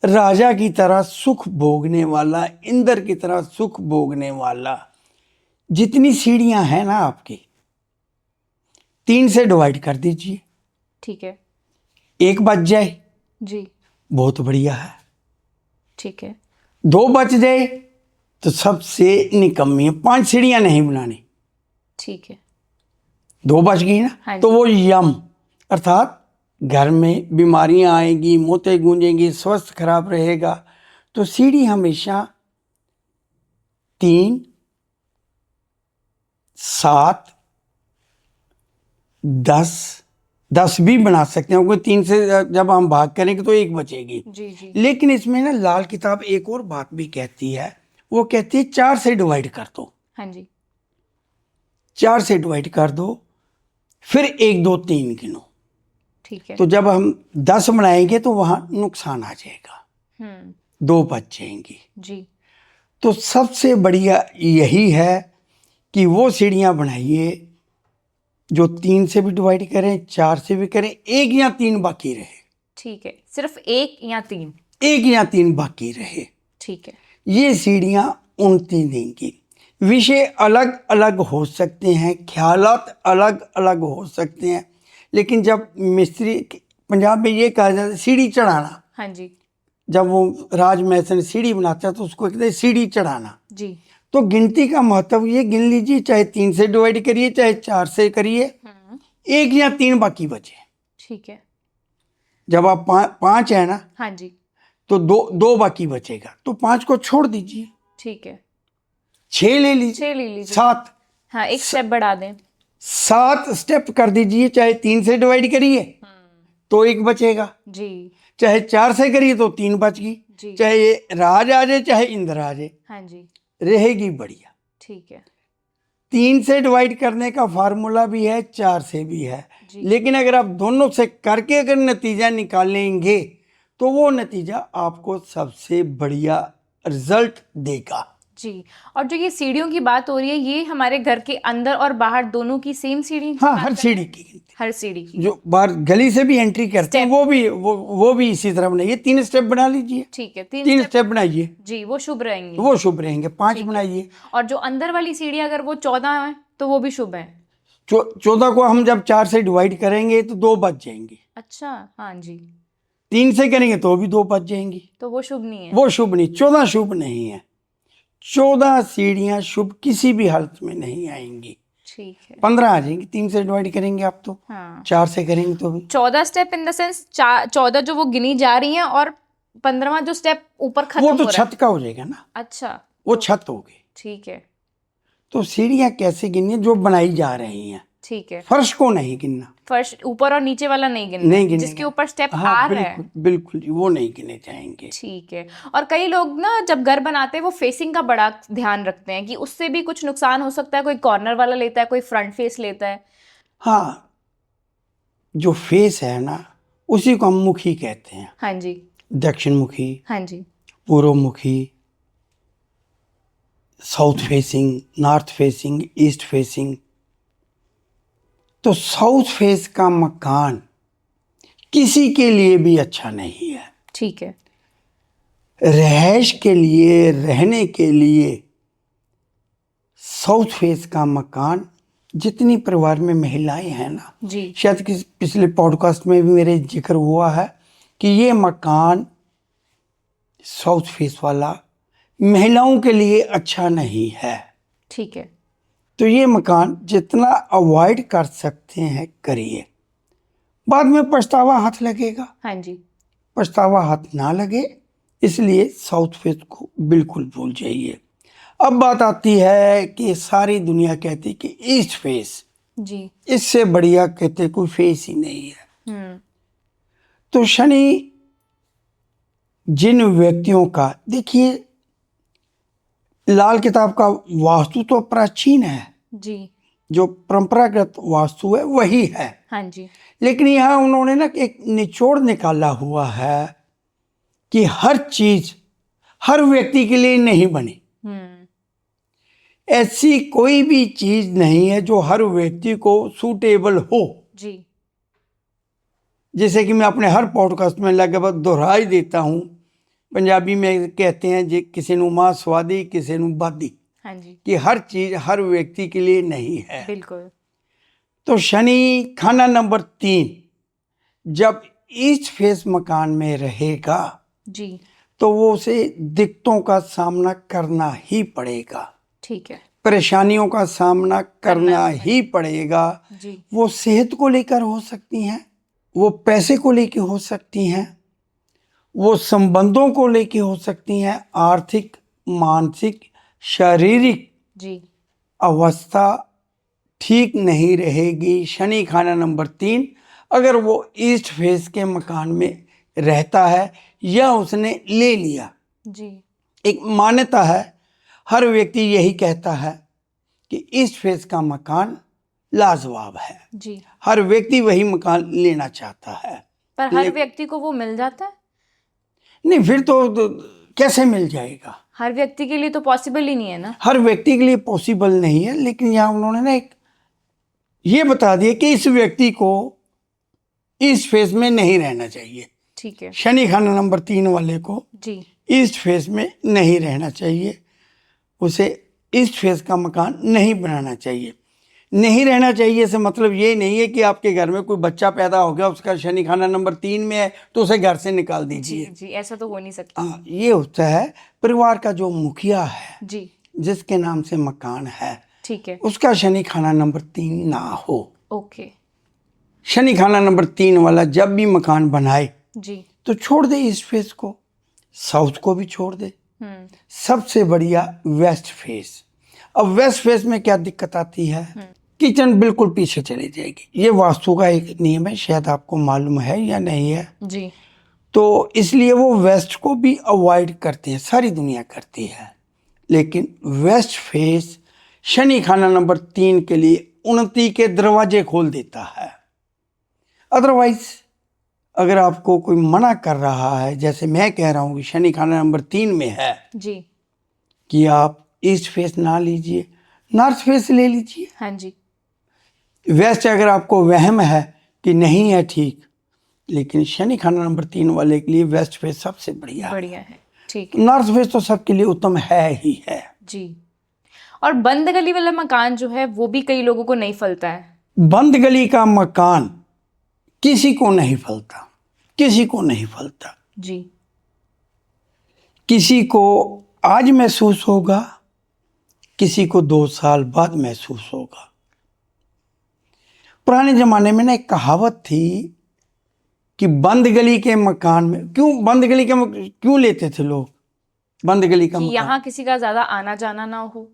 राजा की तरह सुख भोगने वाला, इंद्र की तरह सुख भोगने वाला। जितनी सीढ़ियां हैं ना आपकी, 3 से डिवाइड कर दीजिए, ठीक है, एक बच जाए जी बहुत बढ़िया है, ठीक है, 2 बच जाए तो सबसे निकम्मी है। 5 सीढ़ियां नहीं बनानी, ठीक है, 2 बच गई ना, हाँ तो जी। वो यम, अर्थात घर में बीमारियां आएंगी, मौतें गूंजेंगी, स्वास्थ्य खराब रहेगा। तो सीढ़ी हमेशा 3, 7, 10, 10 भी बना सकते हैं, क्योंकि 3 से जब हम भाग करेंगे तो 1 बचेगी। जी जी। लेकिन इसमें ना लाल किताब एक और बात भी कहती है, वो कहती है 4 से डिवाइड कर दो। हाँ जी। 4 से डिवाइड कर दो, फिर 1 2 3 गिनो। ठीक है। तो जब हम 10 बनाएंगे तो वहां नुकसान आ जाएगा, 2 बच जाएंगी। जी। तो सबसे बढ़िया यही है कि वो सीढ़ियां बनाइए जो 3 से भी डिवाइड करें, 4 से भी करें, 1 या 3 बाकी रहे। ठीक है, सिर्फ 1 या 3। 1 या 3 बाकी रहे। ठीक है। ये सीढ़ियां उन्नति देंगी। विषय अलग अलग हो सकते हैं, ख्यालात अलग अलग हो सकते हैं, लेकिन जब मिस्त्री, पंजाब में ये कहा जाता है सीढ़ी चढ़ाना, हाँ जी। जब वो राज मैसन सीढ़ी बनाता है तो उसको कहते हैं सीढ़ी चढ़ाना। जी। तो गिनती का महत्व ये गिन लीजिए, चाहे 3 से डिवाइड करिए, चाहे 4 से करिए, 1 या 3 बाकी बचे। ठीक है। जब आप 5 है ना, हाँ जी। तो 2 बाकी बचेगा, तो 5 को छोड़ दीजिए, ठीक है। 6 ले लीजिए, 6 ले लीजिए। 7 हाँ, एक स्टेप बढ़ा दें। 7 स्टेप कर दीजिए। चाहे 3 से डिवाइड करिए तो 1 बचेगा, जी चाहे 4 से करिए तो 3 बच गई। जी। चाहे ये राज आ जाए चाहे इंद्र आ जाए, हाँ जी। रहेगी बढ़िया। ठीक है। 3 से डिवाइड करने का फार्मूला भी है, 4 से भी है, जी। लेकिन अगर आप दोनों से करके अगर नतीजा निकालेंगे तो वो नतीजा आपको सबसे बढ़िया रिजल्ट देगा। जी। और जो ये सीढ़ियों की बात हो रही है, ये हमारे घर के अंदर और बाहर दोनों की सेम सीढ़ी? हाँ, हर सीढ़ी की गिनती। हर सीढ़ी की। जो बाहर गली से भी एंट्री करते हैं वो भी इसी तरह बनाइए। 3 स्टेप बना लीजिए। ठीक है, 3 स्टेप बनाइए, जी, वो शुभ रहेंगे। वो शुभ रहेंगे। 5 बनाइए। और जो अंदर वाली सीढ़ी अगर वो 14 है तो वो भी शुभ है? 14 को हम जब 4 से डिवाइड करेंगे तो 2 बच जाएंगी। अच्छा, हाँ जी। 3 से करेंगे तो भी 2 बच जाएंगी, तो वो शुभ नहीं है? वो शुभ नहीं। 14 शुभ नहीं है। 14 सीढ़ियां शुभ किसी भी हालत में नहीं आएंगी। ठीक है। 15 आ जाएंगी 3 से डिवाइड करेंगे आप तो। हाँ। 4 से करेंगे तो भी 14 स्टेप इन द सेंस 14 जो वो गिनी जा रही हैं, और 15वां जो स्टेप ऊपर खत्म वो हो तो रहा है। छत का हो जाएगा ना। अच्छा, वो छत हो गई। ठीक है। तो सीढ़ियां कैसे गिननी, जो बनाई जा रही हैं, ठीक है। फर्श को नहीं गिनना। फर्श ऊपर और नीचे वाला नहीं गिनना, नहीं गिनेंगे। जिसके ऊपर स्टेप हाँ, आ रहा है। बिल्कुल बिल्कुल जी, वो नहीं गिने जाएंगे। ठीक है। और कई लोग ना जब घर बनाते हैं वो फेसिंग का बड़ा ध्यान रखते हैं कि उससे भी कुछ नुकसान हो सकता है। कोई कॉर्नर वाला लेता है, कोई फ्रंट फेस लेता है। हाँ, जो फेस है ना उसी को हम मुखी कहते हैं। हाँ जी। दक्षिण मुखी, हाँ जी। पूर्व मुखी, south facing, north facing, east facing. तो साउथ फेस का मकान किसी के लिए भी अच्छा नहीं है। ठीक है। रहायश के लिए, रहने के लिए साउथ फेस का मकान, जितनी परिवार में महिलाएं हैं ना, जी शायद किसी पिछले पॉडकास्ट में भी मेरे जिक्र हुआ है कि ये मकान साउथ फेस वाला महिलाओं के लिए अच्छा नहीं है। ठीक है। तो ये मकान जितना अवॉइड कर सकते हैं करिए, बाद में पछतावा हाथ लगेगा। हाँ जी। पछतावा हाथ ना लगे इसलिए साउथ फेस को बिल्कुल भूल जाइए। अब बात आती है कि सारी दुनिया कहती कि ईस्ट फेस, जी। इससे बढ़िया कहते कोई फेस ही नहीं है। हम्म। तो शनि जिन व्यक्तियों का, देखिए लाल किताब का वास्तु तो प्राचीन है, जी। जो परंपरागत वास्तु है वही है, हाँ जी। लेकिन यहाँ उन्होंने ना एक निचोड़ निकाला हुआ है कि हर चीज हर व्यक्ति के लिए नहीं बनी। ऐसी कोई भी चीज नहीं है जो हर व्यक्ति को सूटेबल हो। जी। जैसे कि मैं अपने हर पॉडकास्ट में लगभग दोहराई देता हूँ, पंजाबी में कहते हैं जी किसी नू मां स्वादी किसी नू बादी। हाँ जी। कि हर चीज हर व्यक्ति के लिए नहीं है। बिल्कुल। तो शनि खाना नंबर 3 जब ईस्ट फेस मकान में रहेगा जी। तो वो उसे दिक्कतों का सामना करना ही पड़ेगा, ठीक है। परेशानियों का सामना करना ही पड़ेगा। जी। वो सेहत को लेकर हो सकती हैं, वो पैसे को लेकर हो सकती हैं, वो संबंधों को लेकर हो सकती हैं, आर्थिक, मानसिक, शारीरिक जी। अवस्था ठीक नहीं रहेगी। शनि खाना नंबर 3 अगर वो ईस्ट फेस के मकान में रहता है या उसने ले लिया, जी एक मान्यता है, हर व्यक्ति यही कहता है कि ईस्ट फेस का मकान लाजवाब है, जी। हर व्यक्ति वही मकान लेना चाहता है। पर हर व्यक्ति को वो मिल जाता है? नहीं, फिर तो कैसे मिल जाएगा? हर व्यक्ति के लिए तो पॉसिबल ही नहीं है ना। हर व्यक्ति के लिए पॉसिबल नहीं है, लेकिन यहाँ उन्होंने ना एक ये बता दिया कि इस व्यक्ति को ईस्ट फेस में नहीं रहना चाहिए। ठीक है शनि खाना नंबर 3 वाले को जी। ईस्ट फेस में नहीं रहना चाहिए, उसे ईस्ट फेस का मकान नहीं बनाना चाहिए। नहीं रहना चाहिए से मतलब ये नहीं है कि आपके घर में कोई बच्चा पैदा हो गया, उसका शनि खाना नंबर 3 में है तो उसे घर से निकाल जी दीजिए। जी, ऐसा तो हो नहीं सकता। हाँ, ये होता है परिवार का जो मुखिया है, जी जिसके नाम से मकान है, ठीक है। उसका शनि खाना नंबर 3 ना हो। ओके शनि खाना नंबर 3 वाला जब भी मकान बनाए जी। तो छोड़ दे ईस्ट फेस को, साउथ को भी छोड़ दे, हम्म सबसे बढ़िया वेस्ट फेस। अब वेस्ट फेस में क्या दिक्कत आती है, किचन बिल्कुल पीछे चली जाएगी। ये वास्तु का एक नियम है, शायद आपको मालूम है या नहीं है। जी तो इसलिए वो वेस्ट को भी अवॉइड करते हैं, सारी दुनिया करती है। लेकिन वेस्ट फेस शनि खाना नंबर 3 के लिए उन्नति के दरवाजे खोल देता है। अदरवाइज अगर आपको कोई मना कर रहा है, जैसे मैं कह रहा हूँ कि शनि खाना नंबर 3 में है जी। कि आप ईस्ट फेस ना लीजिए, नॉर्थ फेस ले लीजिए। हाँ जी। वेस्ट अगर आपको वहम है कि नहीं है, ठीक, लेकिन शनि खाना नंबर 3 वाले के लिए वेस्ट फेस सबसे बढ़िया है। बढ़िया है, ठीक है नॉर्थ फेस तो सबके लिए उत्तम है ही है। जी। और बंद गली वाला मकान जो है वो भी कई लोगों को नहीं फलता है। बंद गली का मकान किसी को नहीं फलता, किसी को नहीं फलता। जी किसी को आज महसूस होगा, किसी को 2 साल बाद महसूस होगा। पुराने जमाने में ना एक कहावत थी कि बंद गली के मकान में, क्यों बंद गली के क्यों लेते थे लोग बंद गली का कि मकान? यहाँ किसी का ज्यादा आना जाना ना हो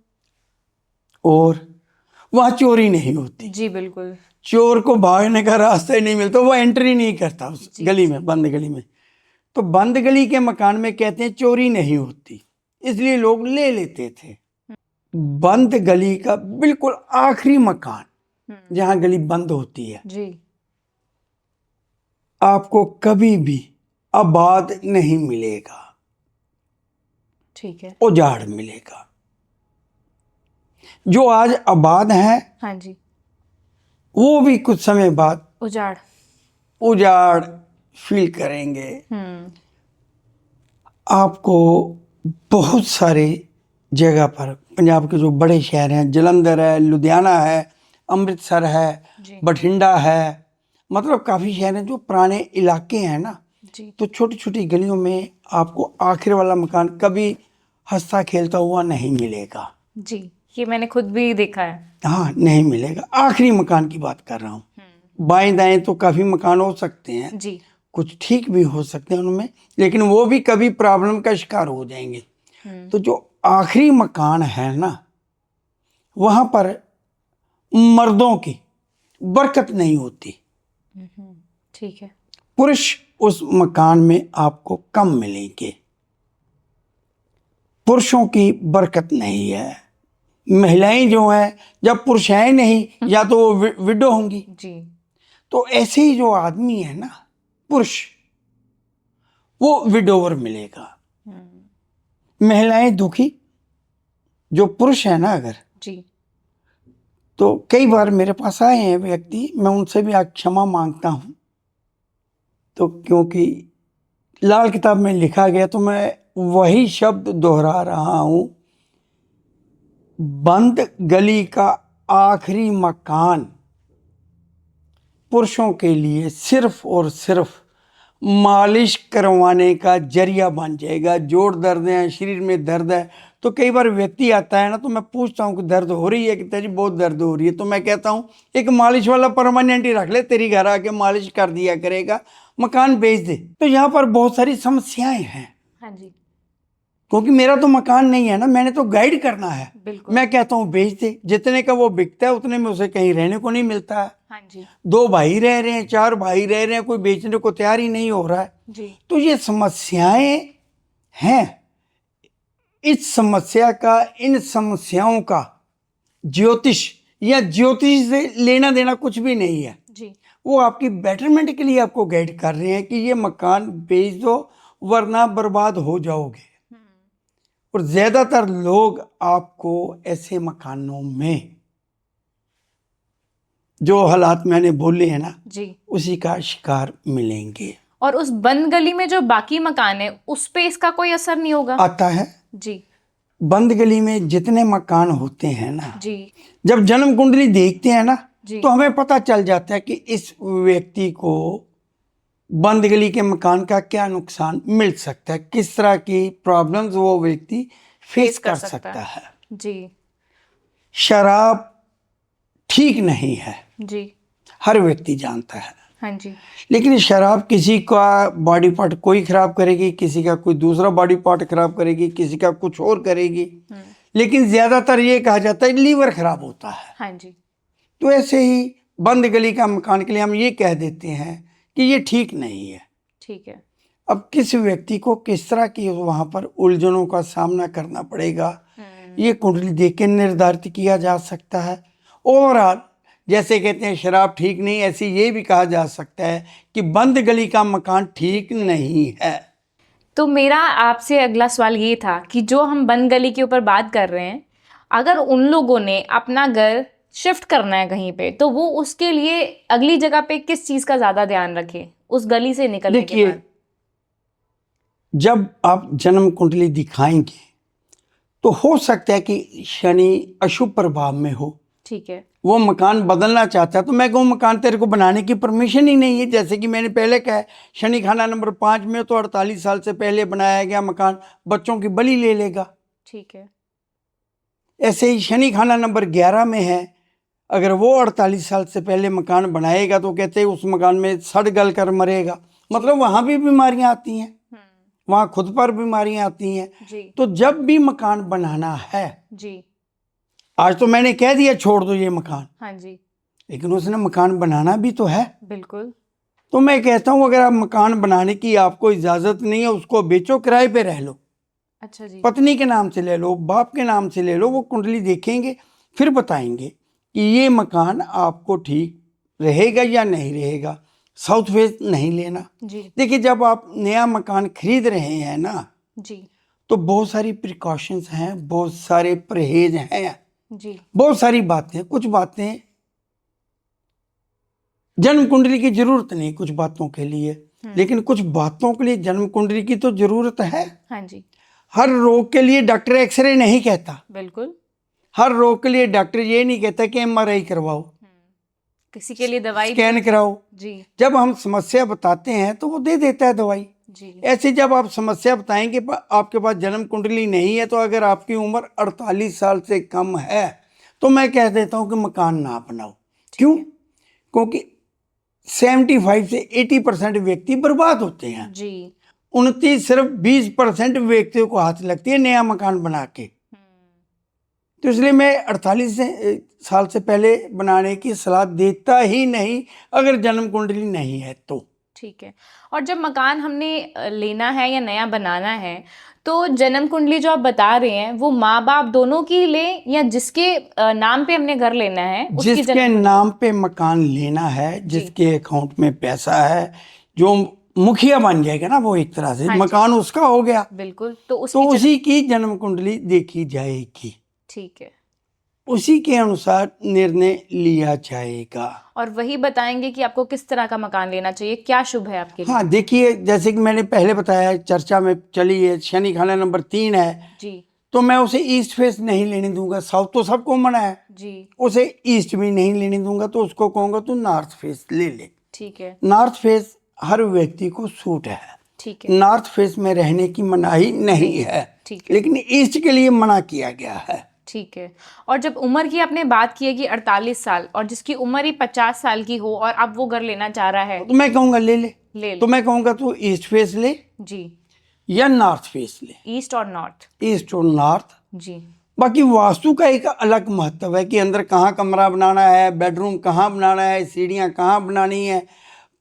और वहां चोरी नहीं होती। जी बिल्कुल। चोर को भागने का रास्ता ही नहीं मिलता, वो एंट्री नहीं करता उस गली में, बंद गली में। तो बंद गली के मकान में कहते हैं चोरी नहीं होती, इसलिए लोग ले लेते थे। बंद गली का बिल्कुल आखिरी मकान जहां गली बंद होती है, जी आपको कभी भी आबाद नहीं मिलेगा, ठीक है। उजाड़ मिलेगा। जो आज आबाद है हाँ जी। वो भी कुछ समय बाद उजाड़। उजाड़ फील करेंगे। आपको बहुत सारे जगह पर, पंजाब के जो बड़े शहर हैं, जलंधर है, लुधियाना है, अमृतसर है, जी बठिंडा है, मतलब काफ़ी शहर हैं जो पुराने इलाके हैं ना, जी तो छोटी छोटी गलियों में आपको आखिर वाला मकान कभी हंसता खेलता हुआ नहीं मिलेगा। जी, ये मैंने खुद भी देखा है। हाँ, नहीं मिलेगा। आखिरी मकान की बात कर रहा हूँ। बाएं दाएं तो काफ़ी मकान हो सकते हैं, जी कुछ ठीक भी हो सकते हैं उनमें, लेकिन वो भी कभी प्रॉब्लम का शिकार हो जाएंगे। तो जो आखिरी मकान है ना, वहां पर मर्दों की बरकत नहीं होती, ठीक है। पुरुष उस मकान में आपको कम मिलेंगे, पुरुषों की बरकत नहीं है। महिलाएं जो हैं, जब पुरुष हैं नहीं, या तो वो विडो होंगी। जी तो ऐसे ही जो आदमी है ना, पुरुष, वो विडोवर मिलेगा। महिलाएं दुखी, जो पुरुष है ना अगर, जी तो कई बार मेरे पास आए हैं व्यक्ति, मैं उनसे भी आज क्षमा मांगता हूं, तो क्योंकि लाल किताब में लिखा गया तो मैं वही शब्द दोहरा रहा हूं, बंद गली का आखिरी मकान पुरुषों के लिए सिर्फ और सिर्फ मालिश करवाने का जरिया बन जाएगा। जोड़ दर्द है, शरीर में दर्द है, तो कई बार व्यक्ति आता है ना, तो मैं पूछता हूँ कि दर्द हो रही है, कि जी बहुत दर्द हो रही है, तो मैं कहता हूँ एक मालिश वाला परमानेंट ही रख ले, तेरी घर आके मालिश कर दिया करेगा, मकान बेच दे। तो यहाँ पर बहुत सारी समस्याएं हैं। हाँ जी। क्योंकि मेरा तो मकान नहीं है ना, मैंने तो गाइड करना है। बिल्कुल। मैं कहता हूँ बेच दे, जितने का वो बिकता है उतने में उसे कहीं रहने को नहीं मिलता है। हाँ जी 2 भाई रह रहे हैं, 4 भाई रह रहे हैं, कोई बेचने को तैयार ही नहीं हो रहा है। जी। तो ये समस्याएं हैं। इस समस्या का, इन समस्याओं का ज्योतिष या ज्योतिष से लेना देना कुछ भी नहीं है। जी। वो आपकी बेटरमेंट के लिए आपको गाइड कर रहे हैं कि ये मकान बेच दो वरना बर्बाद हो जाओगे। और ज्यादातर लोग आपको ऐसे मकानों में जो हालात मैंने बोले हैं ना, जी। उसी का शिकार मिलेंगे। और उस बंद गली में जो बाकी मकान है उस पे इसका कोई असर नहीं होगा? आता है। जी। बंद गली में जितने मकान होते हैं ना, जी। जब जन्म कुंडली देखते हैं ना, जी। तो हमें पता चल जाता है कि इस व्यक्ति को बंद गली के मकान का क्या नुकसान मिल सकता है, किस तरह की प्रॉब्लम्स वो व्यक्ति फेस कर सकता है। जी। शराब ठीक नहीं है, जी। हर व्यक्ति जानता है। हाँ जी। लेकिन शराब किसी का बॉडी पार्ट कोई खराब करेगी, किसी का कोई दूसरा बॉडी पार्ट खराब करेगी, किसी का कुछ और करेगी। लेकिन ज्यादातर ये कहा जाता है लीवर खराब होता है। हाँ जी। तो ऐसे ही बंद गली का मकान के लिए हम ये कह देते हैं कि ये ठीक नहीं है। ठीक है। अब किस व्यक्ति को किस तरह की वहां पर उलझनों का सामना करना पड़ेगा, ये कुंडली देख के निर्धारित किया जा सकता है। ओवरऑल जैसे कहते हैं शराब ठीक नहीं, ऐसे ये भी कहा जा सकता है कि बंद गली का मकान ठीक नहीं है। तो मेरा आपसे अगला सवाल ये था कि जो हम बंद गली के ऊपर बात कर रहे हैं, अगर उन लोगों ने अपना घर शिफ्ट करना है कहीं पे, तो वो उसके लिए अगली जगह पे किस चीज़ का ज़्यादा ध्यान रखे उस गली से निकलने के देखिए, बाद? जब आप जन्म कुंडली दिखाएंगे तो हो सकता है कि शनि अशुभ प्रभाव में हो, ठीक है। वो मकान बदलना चाहता है, तो मैं कहूँ मकान तेरे को बनाने की परमिशन ही नहीं है। जैसे कि मैंने पहले कहा, शनि खाना नंबर 5 में तो 48 साल से पहले बनाया गया मकान बच्चों की बलि ले लेगा। ठीक है। ऐसे ही शनि खाना नंबर 11 में है, अगर वो 48 साल से पहले मकान बनाएगा तो कहते हैं उस मकान में सड़ गल कर मरेगा। मतलब वहाँ भी बीमारियाँ आती हैं, वहाँ खुद पर बीमारियाँ आती हैं। जी। तो जब भी मकान बनाना है, जी। आज तो मैंने कह दिया छोड़ दो ये मकान, हाँ जी। लेकिन उसने मकान बनाना भी तो है। बिल्कुल। तो मैं कहता हूँ अगर आप मकान बनाने की आपको इजाजत नहीं है, उसको बेचो, किराए पे रह लो। अच्छा जी। पत्नी के नाम से ले लो, बाप के नाम से ले लो, वो कुंडली देखेंगे फिर बताएंगे कि ये मकान आपको ठीक रहेगा या नहीं रहेगा। साउथ वेस्ट नहीं लेना। जी। देखिए, जब आप नया मकान खरीद रहे हैं ना, जी। तो बहुत सारी प्रिकॉशंस हैं, बहुत सारे परहेज हैं, जी। बहुत सारी बातें। कुछ बातें जन्म कुंडली की जरूरत नहीं कुछ बातों के लिए, लेकिन कुछ बातों के लिए जन्म कुंडली की तो जरूरत है। हाँ जी। हर रोग के लिए डॉक्टर एक्सरे नहीं कहता, बिल्कुल। हर रोग के लिए डॉक्टर ये नहीं कहता कि एमआरआई करवाओ, किसी के लिए दवाई स्कैन कराओ। जी। जब हम समस्या बताते हैं तो वो दे देता है दवाई। जी। ऐसे जब आप समस्या बताएंगे आपके पास जन्म कुंडली नहीं है, तो अगर आपकी उम्र 48 साल से कम है तो मैं कह देता हूं कि मकान ना बनाओ। क्यों? क्योंकि 75 से 80% व्यक्ति बर्बाद होते हैं। जी। 29 सिर्फ 20% व्यक्तियों को हाथ लगती है नया मकान बना के। तो इसलिए मैं 48 साल से पहले बनाने की सलाह देता ही नहीं, अगर जन्म कुंडली नहीं है तो। ठीक है। और जब मकान हमने लेना है या नया बनाना है, तो जन्म कुंडली जो आप बता रहे हैं वो माँ बाप दोनों की ले या जिसके नाम पे हमने घर लेना है उसकी जिसके नाम पे मकान लेना है, जिसके अकाउंट में पैसा है, जो मुखिया बन जाएगा ना, वो एक तरह से हाँ मकान उसका हो गया। बिल्कुल। तो उसी की जन्म कुंडली देखी जाएगी, ठीक है, उसी के अनुसार निर्णय लिया जाएगा। और वही बताएंगे कि आपको किस तरह का मकान लेना चाहिए, क्या शुभ है आपके लिए। हाँ, देखिए, जैसे कि मैंने पहले बताया, चर्चा में चली है, शनि खाना नंबर 3 है जी। तो मैं उसे ईस्ट फेस नहीं लेने दूंगा। साउथ तो सबको मना है जी। उसे ईस्ट भी नहीं लेने दूंगा, तो उसको कहूंगा तू नॉर्थ फेस ले ले। ठीक है। नॉर्थ फेस हर व्यक्ति को सूट है। ठीक है। नॉर्थ फेस में रहने की मनाही नहीं है, ठीक है। लेकिन ईस्ट के लिए मना किया गया है। ठीक है। और जब उम्र की आपने बात की है कि 48 साल, और जिसकी उम्र ही 50 साल की हो और अब वो घर लेना चाह रहा है, तो मैं कहूंगा ले ले। ले ले। तो मैं कहूंगा तू ईस्ट फेस ले। जी। या नॉर्थ फेस ले, ईस्ट और नॉर्थ। ईस्ट और नॉर्थ। जी। बाकी वास्तु का एक अलग महत्व है कि अंदर कहाँ कमरा बनाना है, बेडरूम कहाँ बनाना है, सीढ़ियाँ कहाँ बनानी है,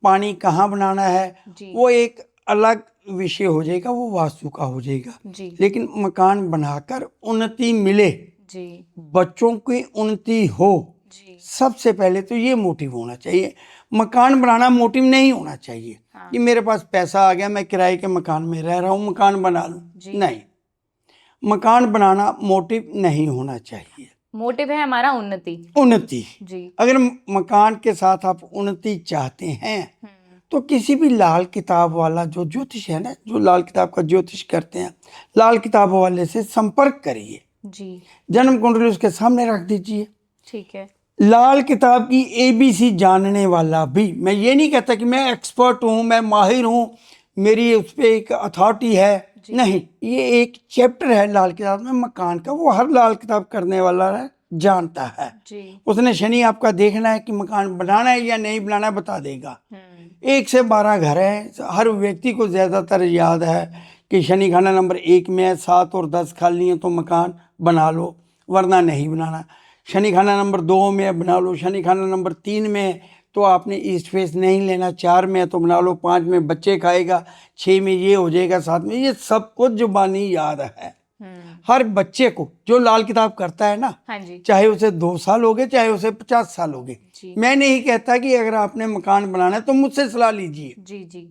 पानी कहाँ बनाना है, जी। वो एक अलग विषय हो जाएगा, वो वास्तु का हो जाएगा। जी। लेकिन मकान बनाकर उन्नति मिले, जी। बच्चों की उन्नति हो, जी। सबसे पहले तो ये मोटिव होना चाहिए। मकान बनाना मोटिव नहीं होना चाहिए हाँ। कि मेरे पास पैसा आ गया, मैं किराए के मकान में रह रहा हूँ, मकान बना लूँ। जी। नहीं, मकान बनाना मोटिव नहीं होना चाहिए। मोटिव है हमारा उन्नति। उन्नति। जी। अगर मकान के साथ आप उन्नति चाहते हैं तो किसी भी लाल किताब वाला जो ज्योतिष है ना, जो लाल किताब का ज्योतिष करते हैं, लाल किताब वाले से संपर्क करिए। जी। जन्म कुंडली उसके सामने रख दीजिए। ठीक है। लाल किताब की ABC जानने वाला भी, मैं ये नहीं कहता कि मैं एक्सपर्ट हूँ, मैं माहिर हूँ, मेरी उस पर एक अथॉरिटी है, नहीं, ये एक चैप्टर है लाल किताब में मकान का, वो हर लाल किताब करने वाला है, जानता है। जी। उसने शनि आपका देखना है कि मकान बनाना है या नहीं बनाना है, बता देगा। 1 से 12 घर है, हर व्यक्ति को ज़्यादातर याद है कि शनि खाना नंबर 1 में है, 7 और 10 खाली है तो मकान बना लो, वरना नहीं बनाना। शनि खाना नंबर 2 में है, बना लो। शनि खाना नंबर 3 में है तो आपने ईस्ट फेस नहीं लेना। 4 में है तो बना लो, 5 में बच्चे खाएगा, 6 में ये हो जाएगा, 7 में, ये सब कुछ जुबानी याद है हर बच्चे को जो लाल किताब करता है ना। हाँ जी। चाहे उसे 2 साल हो गए, चाहे उसे 50 साल हो गए। जी। मैं नहीं कहता कि अगर आपने मकान बनाना है तो मुझसे सलाह लीजिए। जी। जी।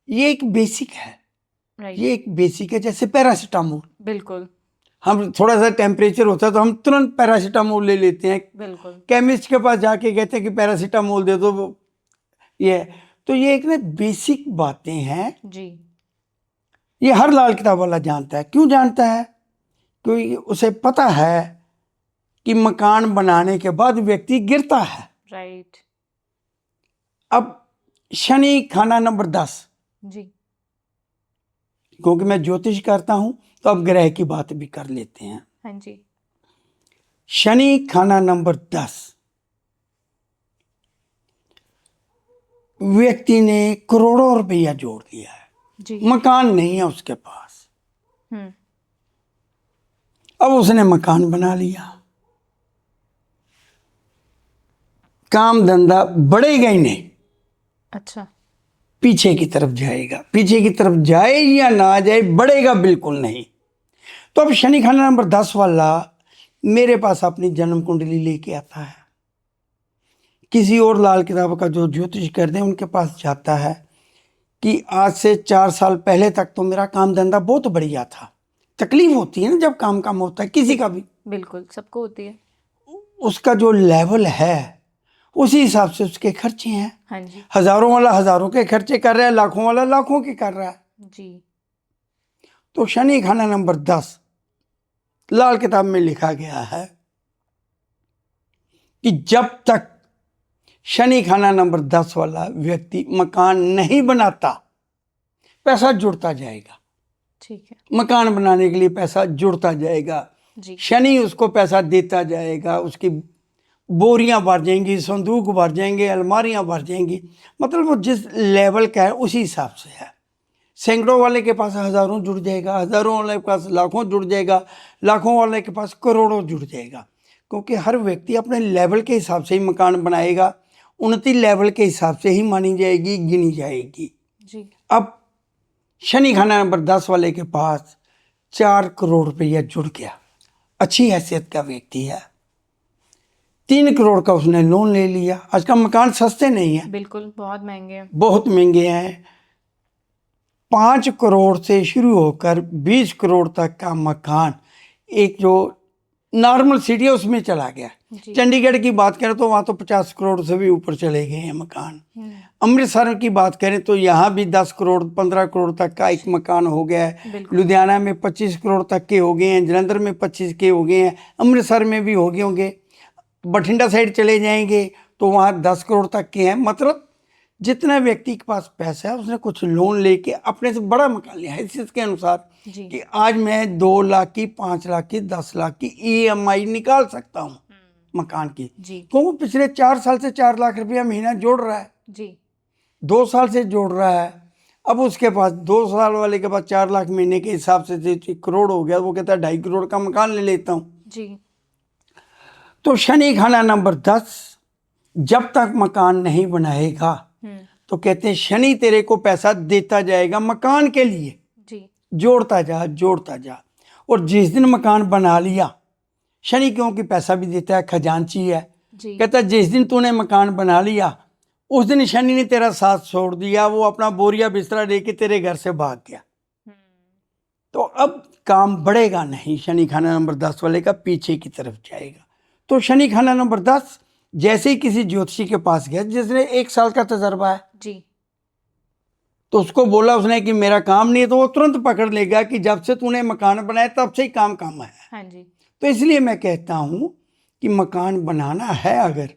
ये एक बेसिक है, राइट। ये एक बेसिक है। जैसे पैरासीटामोल, बिल्कुल। हम थोड़ा सा टेम्परेचर होता है तो हम तुरंत पैरासीटामोल ले लेते हैं। बिल्कुल। केमिस्ट के पास जाके कहते हैं कि पैरासीटामोल दे दो, ये तो ये एक ना बेसिक बातें हैं। जी। ये हर लाल किताब वाला जानता है। क्यों जानता है? क्योंकि उसे पता है कि मकान बनाने के बाद व्यक्ति गिरता है। राइट। अब शनि खाना नंबर 10, जी। क्योंकि मैं ज्योतिष करता हूं तो अब ग्रह की बात भी कर लेते हैं। हाँ जी। शनि खाना नंबर 10, व्यक्ति ने करोड़ों रुपया जोड़ लिया है, जी। मकान नहीं है उसके पास। हम्म। अब उसने मकान बना लिया, काम धंधा बढ़ेगा ही नहीं, अच्छा। पीछे की तरफ जाएगा। पीछे की तरफ जाए या ना जाए, बढ़ेगा बिल्कुल नहीं। तो अब शनि खाना नंबर 10 वाला मेरे पास अपनी जन्म कुंडली लेके आता है, किसी और लाल किताब का जो ज्योतिष करते हैं उनके पास जाता है कि आज से 4 साल पहले तक तो मेरा काम धंधा बहुत बढ़िया था। तकलीफ होती है ना जब काम कम होता है, किसी का भी, बिल्कुल, सबको होती है। उसका जो लेवल है उसी हिसाब से उसके खर्चे हैं। हाँ जी। हजारों वाला हजारों के खर्चे कर रहा है, लाखों वाला लाखों के कर रहा है। जी। तो शनि खाना नंबर 10 लाल किताब में लिखा गया है कि जब तक शनि खाना नंबर 10 वाला व्यक्ति मकान नहीं बनाता, पैसा जुड़ता जाएगा। ठीक है। मकान बनाने के लिए पैसा जुड़ता जाएगा। जी। शनि उसको पैसा देता जाएगा, उसकी बोरियां भर जाएंगी, संदूक भर जाएंगे, अलमारियां भर जाएंगी। मतलब वो जिस लेवल का है उसी हिसाब से है। सैकड़ों वाले के पास हजारों जुड़ जाएगा, हजारों वाले के पास लाखों जुड़ जाएगा, लाखों वाले के पास करोड़ों जुड़ जाएगा। क्योंकि हर व्यक्ति अपने लेवल के हिसाब से ही मकान बनाएगा, उन्नति लेवल के हिसाब से ही मानी जाएगी, गिनी जाएगी। जी। अब शनि खाना नंबर 10 वाले के पास 4 करोड़ रुपया जुड़ गया, अच्छी हैसियत का व्यक्ति है। 3 करोड़ का उसने लोन ले लिया। आज का मकान सस्ते नहीं है, बिल्कुल, बहुत महंगे हैं। बहुत महंगे हैं। 5 करोड़ से शुरू होकर 20 करोड़ तक का मकान एक जो नॉर्मल सिटी है उसमें चला गया। जी। चंडीगढ़ की बात करें तो वहाँ तो 50 करोड़ से भी ऊपर चले गए हैं मकान। अमृतसर की बात करें तो यहाँ भी 10 करोड़ 15 करोड़ तक का एक मकान हो गया है। बिल्कुल। लुधियाना में 25 करोड़ तक के हो गए हैं, जलंधर में 25 के हो गए हैं, अमृतसर में भी हो गए होंगे। बठिंडा साइड चले जाएंगे तो वहाँ 10 करोड़ तक के हैं। मतलब जितना व्यक्ति के पास पैसा है उसने कुछ लोन लेके अपने से बड़ा मकान लिया है हैसियत के अनुसार जी। कि आज मैं 2 लाख की, 5 लाख की, 10 लाख की EMI निकाल सकता हूँ मकान की। जी। क्योंकि पिछले 4 साल से 4 लाख रुपया महीना जोड़ रहा है, जी। 2 साल से जोड़ रहा है, अब उसके पास 2 साल वाले के पास 4 लाख महीने के हिसाब से 1 करोड़ हो गया, वो कहता है 2.5 करोड़ का मकान ले लेता हूँ। जी। तो शनि खाना नंबर 10 जब तक मकान नहीं बनाएगा तो कहते हैं शनि तेरे को पैसा देता जाएगा मकान के लिए, जी। जोड़ता जा जोड़ता जा। और जिस दिन मकान बना लिया, शनि क्योंकि पैसा भी देता है, खजांची है, जी। कहता है जिस दिन तूने मकान बना लिया उस दिन शनि ने तेरा साथ छोड़ दिया, वो अपना बोरिया बिस्तरा लेके तेरे घर से भाग गया। तो अब काम बढ़ेगा नहीं, शनि खाना नंबर 10 वाले का पीछे की तरफ जाएगा। तो शनि खाना नंबर 10 जैसे ही किसी ज्योतिषी के पास गया जिसने 1 साल का तजर्बा है जी, तो उसको बोला उसने कि मेरा काम नहीं है, तो वो तुरंत पकड़ लेगा कि जब से तूने मकान बनाया तब से ही काम है। हाँ जी। तो इसलिए मैं कहता हूं कि मकान बनाना है अगर,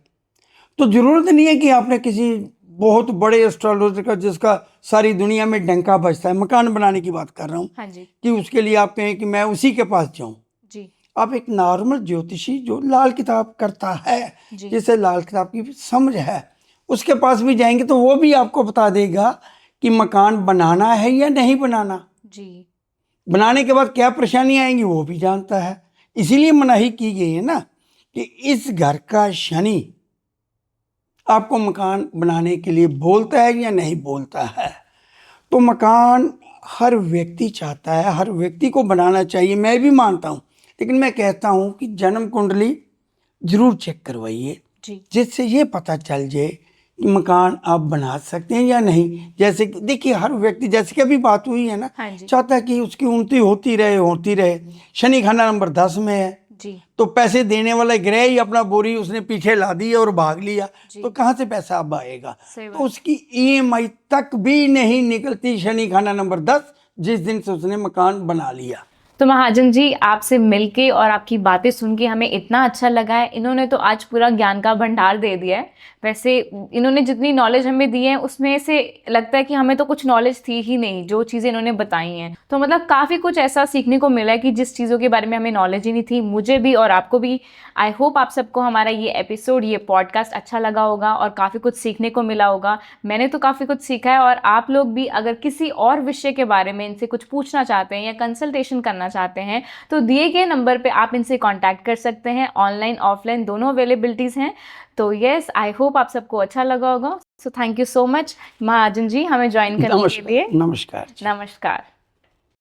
तो जरूरत नहीं है कि आपने किसी बहुत बड़े एस्ट्रोलॉजर का जिसका सारी दुनिया में डंका बजता है, मकान बनाने की बात कर रहा हूँ, हाँ जी। कि उसके लिए आप कहें कि मैं उसी के पास जाऊं। जी। आप एक नॉर्मल ज्योतिषी जो लाल किताब करता है, जी। जिसे लाल किताब की समझ है, उसके पास भी जाएंगे तो वो भी आपको बता देगा कि मकान बनाना है या नहीं बनाना। जी। बनाने के बाद क्या परेशानी आएंगी वो भी जानता है। इसीलिए मनाही की गई है ना कि इस घर का शनि आपको मकान बनाने के लिए बोलता है या नहीं बोलता है। तो मकान हर व्यक्ति चाहता है, हर व्यक्ति को बनाना चाहिए, मैं भी मानता हूँ, लेकिन मैं कहता हूँ कि जन्म कुंडली जरूर चेक करवाइए, जिससे ये पता चल जाए कि मकान आप बना सकते हैं या नहीं। जैसे देखिए हर व्यक्ति, जैसे कि अभी बात हुई है ना, चाहता है कि उसकी उन्नति होती रहे। शनि खाना नंबर 10 में है जी। तो पैसे देने वाला ग्रह ही अपना बोरी उसने पीछे ला दी और भाग लिया, तो कहाँ से पैसा अब आएगा। तो उसकी EMI तक भी नहीं निकलती शनि खाना नंबर 10 जिस दिन से उसने मकान बना लिया। तो महाजन जी, आपसे मिलके और आपकी बातें सुन के हमें इतना अच्छा लगा है। इन्होंने तो आज पूरा ज्ञान का भंडार दे दिया है। वैसे इन्होंने जितनी नॉलेज हमें दी है उसमें से लगता है कि हमें तो कुछ नॉलेज थी ही नहीं, जो चीज़ें इन्होंने बताई हैं। तो मतलब काफ़ी कुछ ऐसा सीखने को मिला है कि जिस चीज़ों के बारे में हमें नॉलेज ही नहीं थी, मुझे भी और आपको भी। आई होप आप सबको हमारा ये एपिसोड, ये पॉडकास्ट अच्छा लगा होगा और काफ़ी कुछ सीखने को मिला होगा। मैंने तो काफ़ी कुछ सीखा है, और आप लोग भी अगर किसी और विषय के बारे में इनसे कुछ पूछना चाहते हैं या कंसल्टेशन करना चाहते हैं तो दिए गए नंबर पे आप इनसे कांटेक्ट कर सकते हैं। ऑनलाइन ऑफलाइन दोनों अवेलेबिलिटीज़ हैं। तो यस, आई होप आप सबको अच्छा लगा होगा। So thank you so much Mahajan ji हमें ज्वाइन करने के लिए। नमस्कार।